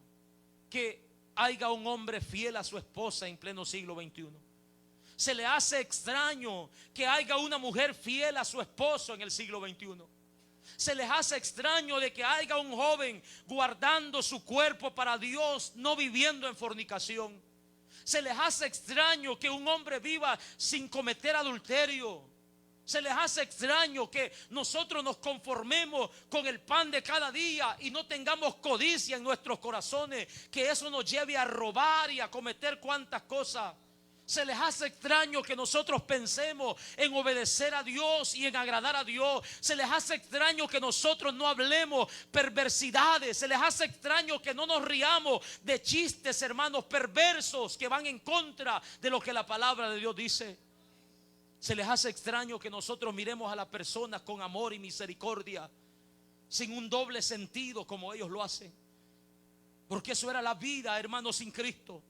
que haya un hombre fiel a su esposa en pleno siglo XXI. Se le hace extraño que haya una mujer fiel a su esposo en el siglo XXI. Se les hace extraño de que haya un joven guardando su cuerpo para Dios, no viviendo en fornicación. Se les hace extraño que un hombre viva sin cometer adulterio. Se les hace extraño que nosotros nos conformemos con el pan de cada día y no tengamos codicia en nuestros corazones, que eso nos lleve a robar y a cometer cuantas cosas. Se les hace extraño que nosotros pensemos en obedecer a Dios y en agradar a Dios. Se les hace extraño que nosotros no hablemos perversidades. Se les hace extraño que no nos riamos de chistes, hermanos, perversos que van en contra de lo que la palabra de Dios dice. Se les hace extraño que nosotros miremos a las personas con amor y misericordia, sin un doble sentido como ellos lo hacen. Porque eso era la vida, hermanos, sin Cristo.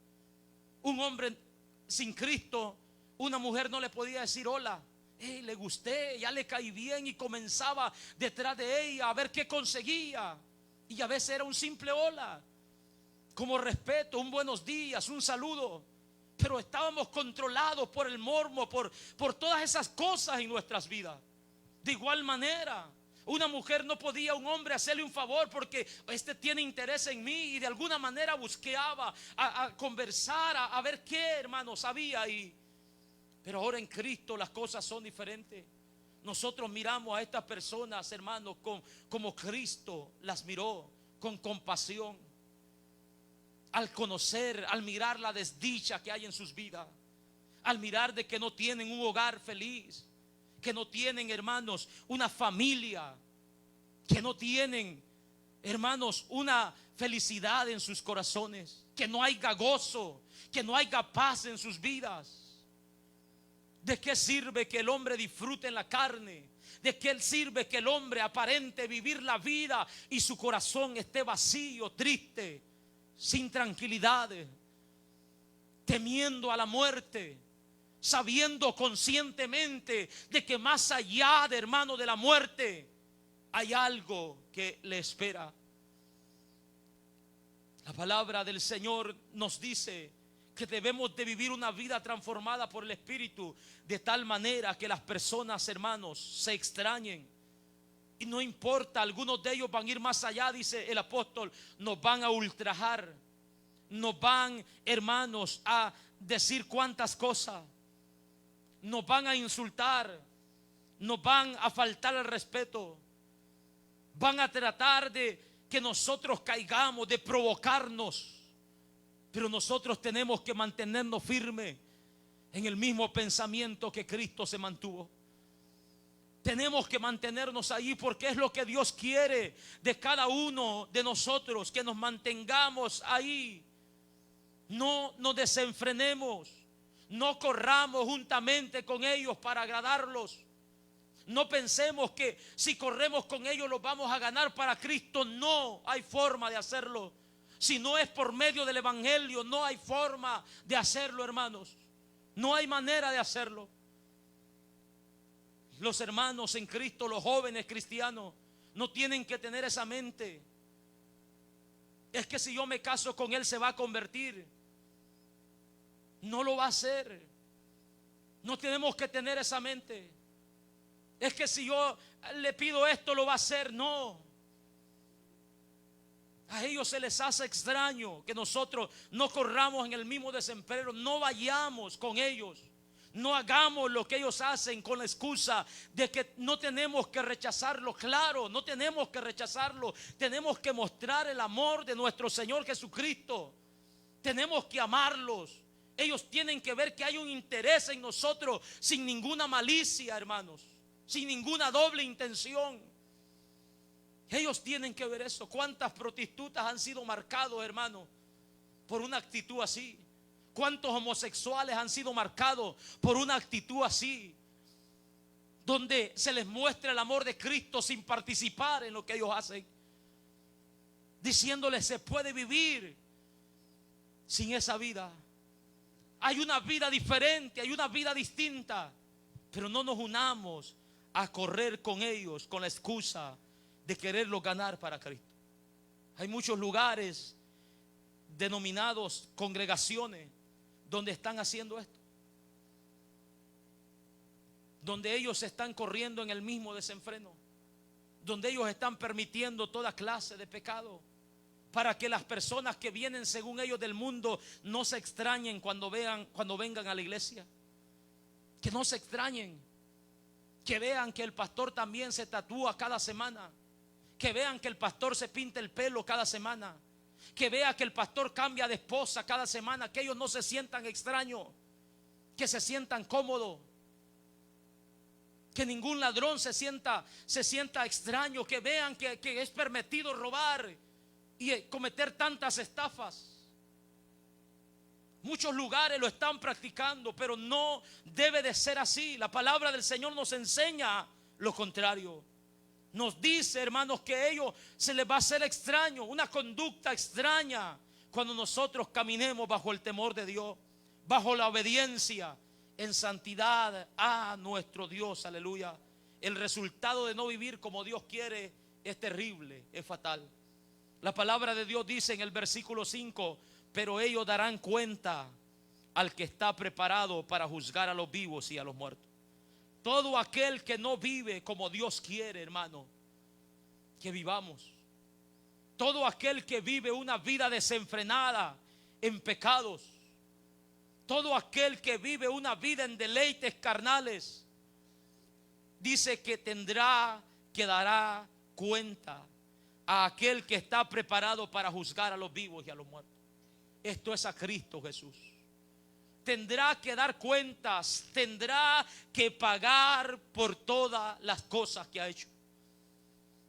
Un hombre sin Cristo, una mujer no le podía decir hola, le gusté, ya le caí bien, y comenzaba detrás de ella a ver qué conseguía. Y a veces era un simple hola, como respeto, un buenos días, un saludo. Pero estábamos controlados por el morbo, por todas esas cosas en nuestras vidas. De igual manera, una mujer no podía a un hombre hacerle un favor porque este tiene interés en mí, y de alguna manera buscaba a conversar, a ver qué, hermanos, había ahí. Pero ahora en Cristo las cosas son diferentes. Nosotros miramos a estas personas, hermanos, como Cristo las miró, con compasión. Al conocer, al mirar la desdicha que hay en sus vidas, al mirar de que no tienen un hogar feliz, que no tienen, hermanos, una familia, que no tienen, hermanos, una felicidad en sus corazones, que no haya gozo, que no haya paz en sus vidas. ¿De qué sirve que el hombre disfrute en la carne ¿De qué sirve que el hombre aparente vivir la vida y su corazón esté vacío, triste, sin tranquilidad, temiendo a la muerte, sabiendo conscientemente de que más allá, de hermano, de la muerte, hay algo que le espera? La palabra del Señor nos dice que debemos de vivir una vida transformada por el Espíritu, de tal manera que las personas, hermanos, se extrañen. Y no importa, algunos de ellos van a ir más allá, dice el apóstol, nos van a ultrajar, nos van, hermanos, a decir cuantas cosas, nos van a insultar, nos van a faltar el respeto, van a tratar de que nosotros caigamos, de provocarnos. Pero nosotros tenemos que mantenernos firmes en el mismo pensamiento que Cristo se mantuvo. Tenemos que mantenernos ahí, porque es lo que Dios quiere de cada uno de nosotros, que nos mantengamos ahí. No nos desenfrenemos, no corramos juntamente con ellos para agradarlos. No pensemos que si corremos con ellos los vamos a ganar para Cristo. No hay forma de hacerlo. Si no es por medio del evangelio, no hay forma de hacerlo, hermanos. No hay manera de hacerlo. Los hermanos en Cristo, los jóvenes cristianos, no tienen que tener esa mente. Es que si yo me caso con él se va a convertir. No lo va a hacer. No tenemos que tener esa mente. Es que si yo le pido esto lo va a hacer. No. A ellos se les hace extraño que nosotros no corramos en el mismo desempleo, no vayamos con ellos, no hagamos lo que ellos hacen con la excusa de que no tenemos que rechazarlo. Claro, no tenemos que rechazarlo, tenemos que mostrar el amor de nuestro Señor Jesucristo, tenemos que amarlos. Ellos tienen que ver que hay un interés en nosotros sin ninguna malicia, hermanos, sin ninguna doble intención. Ellos tienen que ver eso. ¿Cuántas prostitutas han sido marcados, hermano, por una actitud así? ¿Cuántos homosexuales han sido marcados por una actitud así? Donde se les muestra el amor de Cristo sin participar en lo que ellos hacen, diciéndoles se puede vivir sin esa vida. Hay una vida diferente, hay una vida distinta, pero no nos unamos a correr con ellos con la excusa de quererlos ganar para Cristo. Hay muchos lugares denominados congregaciones donde están haciendo esto, donde ellos están corriendo en el mismo desenfreno, donde ellos están permitiendo toda clase de pecado, para que las personas que vienen según ellos del mundo no se extrañen cuando vengan a la iglesia. Que no se extrañen, que vean que el pastor también se tatúa cada semana, que vean que el pastor se pinta el pelo cada semana, que vea que el pastor cambia de esposa cada semana, que ellos no se sientan extraños, que se sientan cómodos, que ningún ladrón se sienta extraño, que vean que es permitido robar y cometer tantas estafas. Muchos lugares lo están practicando, pero no debe de ser así. La palabra del Señor nos enseña lo contrario. Nos dice, hermanos, que a ellos se les va a hacer extraño, una conducta extraña, cuando nosotros caminemos bajo el temor de Dios, bajo la obediencia, en santidad a nuestro Dios. Aleluya. El resultado de no vivir como Dios quiere es terrible, es fatal. La palabra de Dios dice en el versículo 5: pero ellos darán cuenta al que está preparado para juzgar a los vivos y a los muertos. Todo aquel que no vive como Dios quiere, hermano, que vivamos. Todo aquel que vive una vida desenfrenada en pecados. Todo aquel que vive una vida en deleites carnales, dice que dará cuenta a aquel que está preparado para juzgar a los vivos y a los muertos. Esto es a Cristo Jesús. Tendrá que dar cuentas, tendrá que pagar por todas las cosas que ha hecho.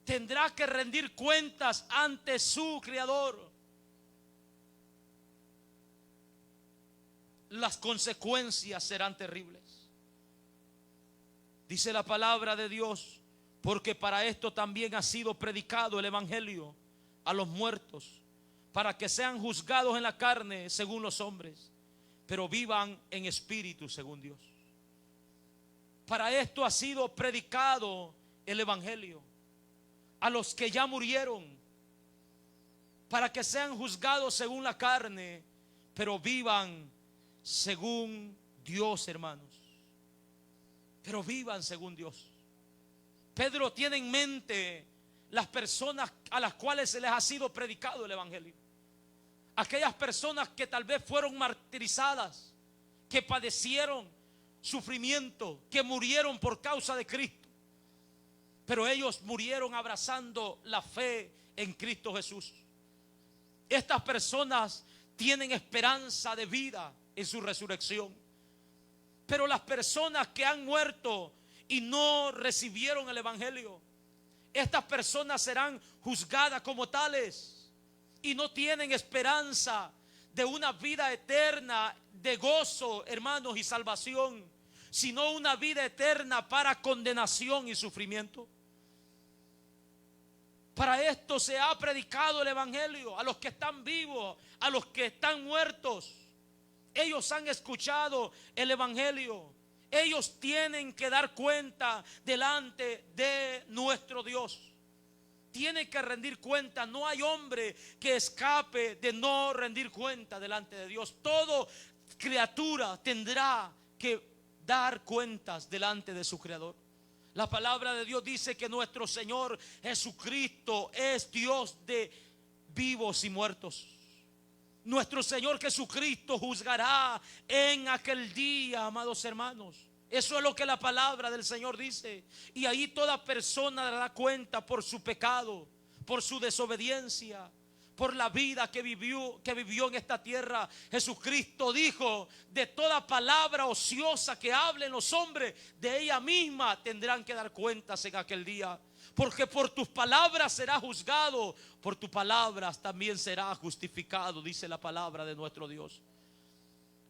Tendrá que rendir cuentas ante su Creador. Las consecuencias serán terribles. Dice la palabra de Dios, porque para esto también ha sido predicado el evangelio a los muertos, para que sean juzgados en la carne según los hombres, pero vivan en espíritu según Dios. Para esto ha sido predicado el evangelio a los que ya murieron, para que sean juzgados según la carne, pero vivan según Dios, hermanos. Pero vivan según Dios. Pedro tiene en mente las personas a las cuales se les ha sido predicado el evangelio. Aquellas personas que tal vez fueron martirizadas, que padecieron sufrimiento, que murieron por causa de Cristo. Pero ellos murieron abrazando la fe en Cristo Jesús. Estas personas tienen esperanza de vida en su resurrección. Pero las personas que han muerto y no recibieron el evangelio, estas personas serán juzgadas como tales y no tienen esperanza de una vida eterna de gozo, hermanos, y salvación, sino una vida eterna para condenación y sufrimiento. Para esto se ha predicado el evangelio a los que están vivos, a los que están muertos. Ellos han escuchado el evangelio. Ellos tienen que dar cuenta delante de nuestro Dios. Tienen que rendir cuenta. No hay hombre que escape de no rendir cuenta delante de Dios. Toda criatura tendrá que dar cuentas delante de su Creador. La palabra de Dios dice que nuestro Señor Jesucristo es Dios de vivos y muertos. Nuestro Señor Jesucristo juzgará en aquel día, amados hermanos. Eso es lo que la palabra del Señor dice. Y ahí toda persona dará cuenta por su pecado, por su desobediencia, por la vida que vivió en esta tierra. Jesucristo dijo: de toda palabra ociosa que hablen los hombres, de ella misma tendrán que dar cuentas en aquel día. Porque por tus palabras serás juzgado, por tus palabras también serás justificado, dice la palabra de nuestro Dios.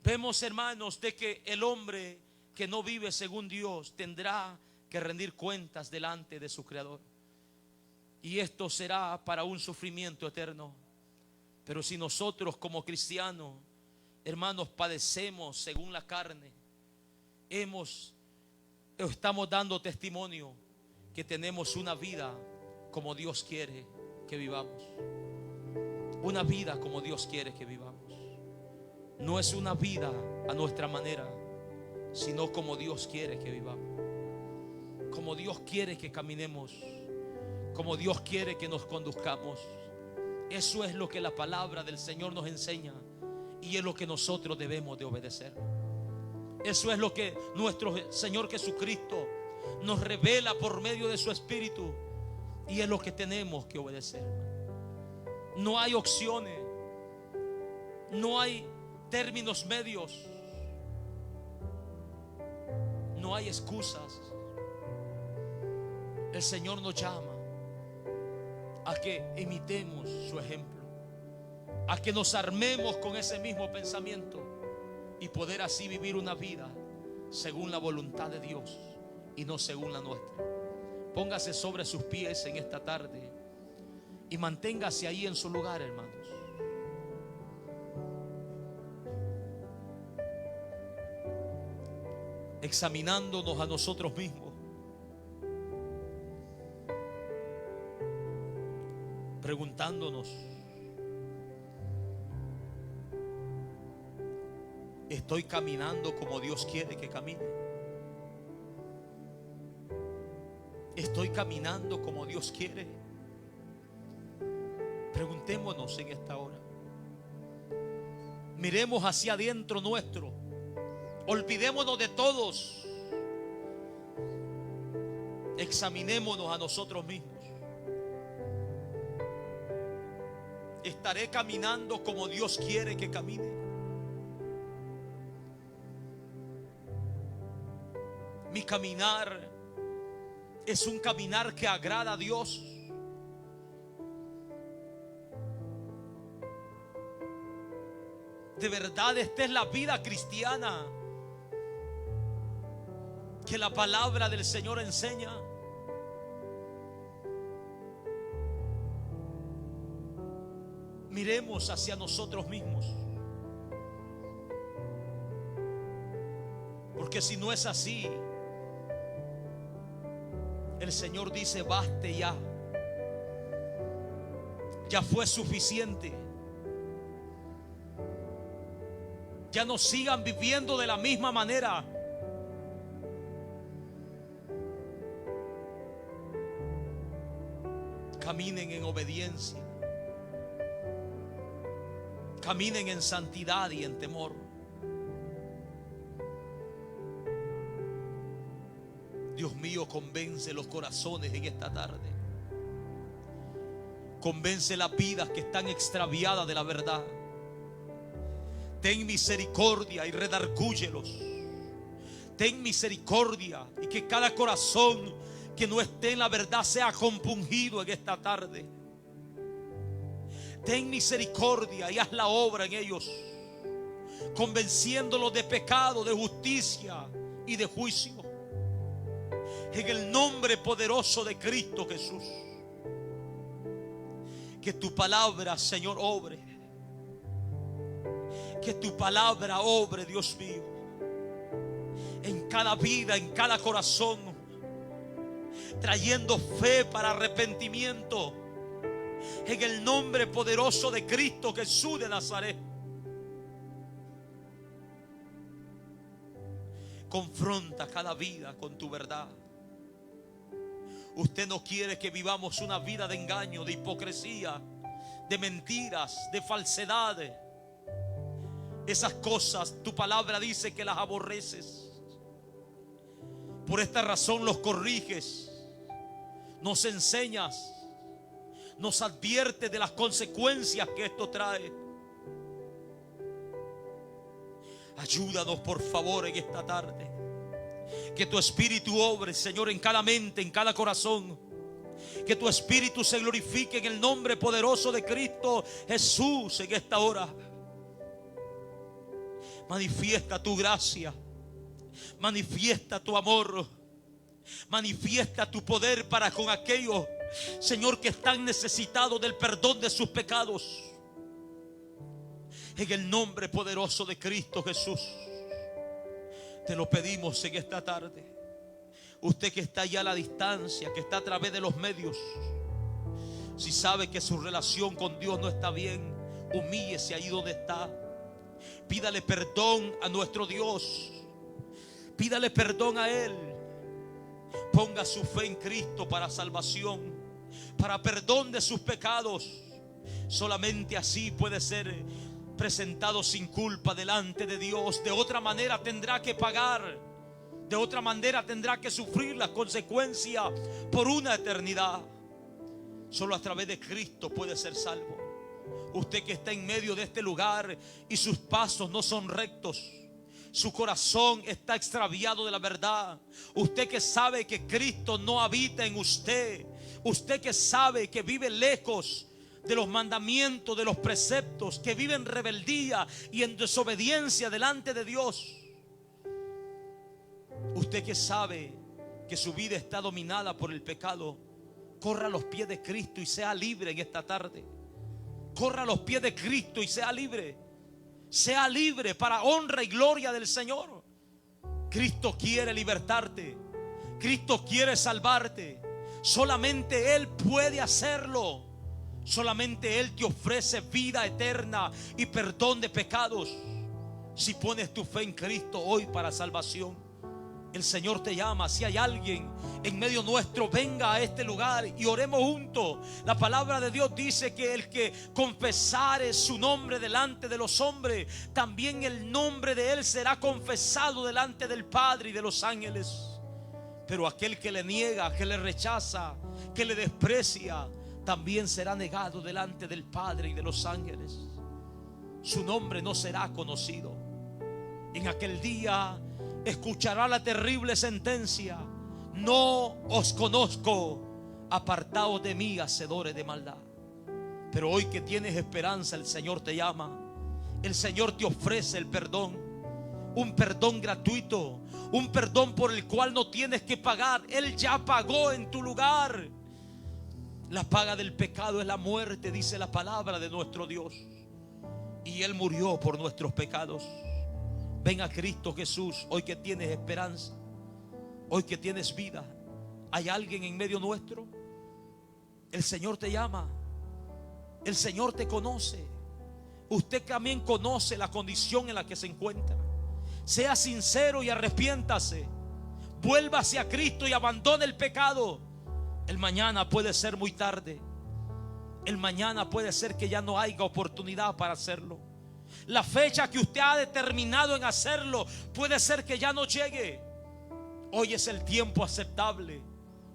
Vemos, hermanos, de que el hombre que no vive según Dios tendrá que rendir cuentas delante de su Creador. Y esto será para un sufrimiento eterno. Pero si nosotros como cristianos, hermanos, padecemos según la carne, estamos dando testimonio que tenemos una vida como Dios quiere que vivamos. Una vida como Dios quiere que vivamos. No es una vida a nuestra manera, sino como Dios quiere que vivamos. Como Dios quiere que caminemos, como Dios quiere que nos conduzcamos. Eso es lo que la palabra del Señor nos enseña y es lo que nosotros debemos de obedecer. Eso es lo que nuestro Señor Jesucristo nos revela por medio de su Espíritu y es lo que tenemos que obedecer. No hay opciones, no hay términos medios, no hay excusas. El Señor nos llama a que imitemos su ejemplo, a que nos armemos con ese mismo pensamiento y poder así vivir una vida según la voluntad de Dios y no según la nuestra. Póngase sobre sus pies en esta tarde y manténgase ahí en su lugar, hermanos. Examinándonos a nosotros mismos, preguntándonos: ¿estoy caminando como Dios quiere que camine? ¿Estoy caminando como Dios quiere? Preguntémonos en esta hora. Miremos hacia adentro nuestro. Olvidémonos de todos. Examinémonos a nosotros mismos. ¿Estaré caminando como Dios quiere que camine? Mi caminar es un caminar que agrada a Dios. De verdad, esta es la vida cristiana que la palabra del Señor enseña. Miremos hacia nosotros mismos. Porque si no es así, el Señor dice: baste ya. Ya fue suficiente. Ya no sigan viviendo de la misma manera. Caminen en obediencia. Caminen en santidad y en temor. Dios mío, convence los corazones en esta tarde. Convence las vidas que están extraviadas de la verdad. Ten misericordia y redargúyelos. Ten misericordia y que cada corazón que no esté en la verdad sea compungido en esta tarde. Ten misericordia y haz la obra en ellos, convenciéndolos de pecado, de justicia y de juicio. En el nombre poderoso de Cristo Jesús. Que tu palabra, Señor, obre. Que tu palabra obre, Dios mío, en cada vida, en cada corazón, trayendo fe para arrepentimiento. En el nombre poderoso de Cristo Jesús de Nazaret. Confronta cada vida con tu verdad. Usted no quiere que vivamos una vida de engaño, de hipocresía, de mentiras, de falsedades. Esas cosas tu palabra dice que las aborreces. Por esta razón los corriges, nos enseñas, nos adviertes de las consecuencias que esto trae. Ayúdanos por favor en esta tarde. Que tu espíritu obre, Señor, en cada mente, en cada corazón. Que tu espíritu se glorifique en el nombre poderoso de Cristo Jesús en esta hora. Manifiesta tu gracia. Manifiesta tu amor. Manifiesta tu poder para con aquellos, Señor, que están necesitados del perdón de sus pecados. En el nombre poderoso de Cristo Jesús. Te lo pedimos en esta tarde. Usted que está allá a la distancia, que está a través de los medios, si sabe que su relación con Dios no está bien, humíllese ahí donde está. Pídale perdón a nuestro Dios. Pídale perdón a Él. Ponga su fe en Cristo para salvación, para perdón de sus pecados. Solamente así puede ser presentado sin culpa delante de Dios. De otra manera tendrá que pagar. De otra manera tendrá que sufrir las consecuencias por una eternidad. Solo a través de Cristo puede ser salvo. Usted que está en medio de este lugar y sus pasos no son rectos, su corazón está extraviado de la verdad. Usted que sabe que Cristo no habita en usted. Usted que sabe que vive lejos de los mandamientos, de los preceptos, que vive en rebeldía y en desobediencia delante de Dios. Usted que sabe que su vida está dominada por el pecado, corra a los pies de Cristo y sea libre en esta tarde. Corra a los pies de Cristo y sea libre. Sea libre para honra y gloria del Señor. Cristo quiere libertarte. Cristo quiere salvarte. Solamente Él puede hacerlo. Solamente Él te ofrece vida eterna y perdón de pecados. Si pones tu fe en Cristo hoy para salvación, el Señor te llama. Si hay alguien en medio nuestro, venga a este lugar y oremos juntos. La palabra de Dios dice que el que confesare su nombre delante de los hombres, también el nombre de Él será confesado delante del Padre y de los ángeles. Pero aquel que le niega, que le rechaza, que le desprecia, también será negado delante del Padre y de los ángeles. Su nombre no será conocido. En aquel día escuchará la terrible sentencia: no os conozco, apartaos de mí, hacedores de maldad. Pero hoy que tienes esperanza, el Señor te llama. El Señor te ofrece el perdón. un perdón gratuito, un perdón por el cual no tienes que pagar. Él ya pagó en tu lugar. La paga del pecado es la muerte, dice la palabra de nuestro Dios, y Él murió por nuestros pecados. Ven a Cristo Jesús hoy que tienes esperanza, hoy que tienes vida. ¿Hay alguien en medio nuestro? El Señor te llama, el Señor te conoce. Usted también conoce la condición en la que se encuentra. Sea sincero y arrepiéntase. Vuélvase a Cristo y abandone el pecado. El mañana puede ser muy tarde. El mañana puede ser que ya no haya oportunidad para hacerlo. La fecha que usted ha determinado en hacerlo puede ser que ya no llegue. Hoy es el tiempo aceptable.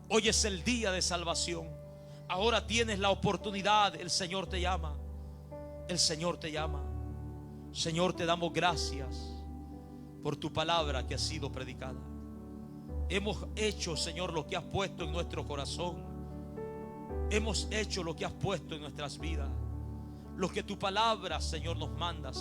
Hoy es el día de salvación. Ahora tienes la oportunidad. El Señor te llama. El Señor te llama. Señor, te damos gracias por tu palabra que ha sido predicada. Hemos hecho, Señor, lo que has puesto en nuestro corazón. Hemos hecho lo que has puesto en nuestras vidas. Lo que tu palabra, Señor, nos manda.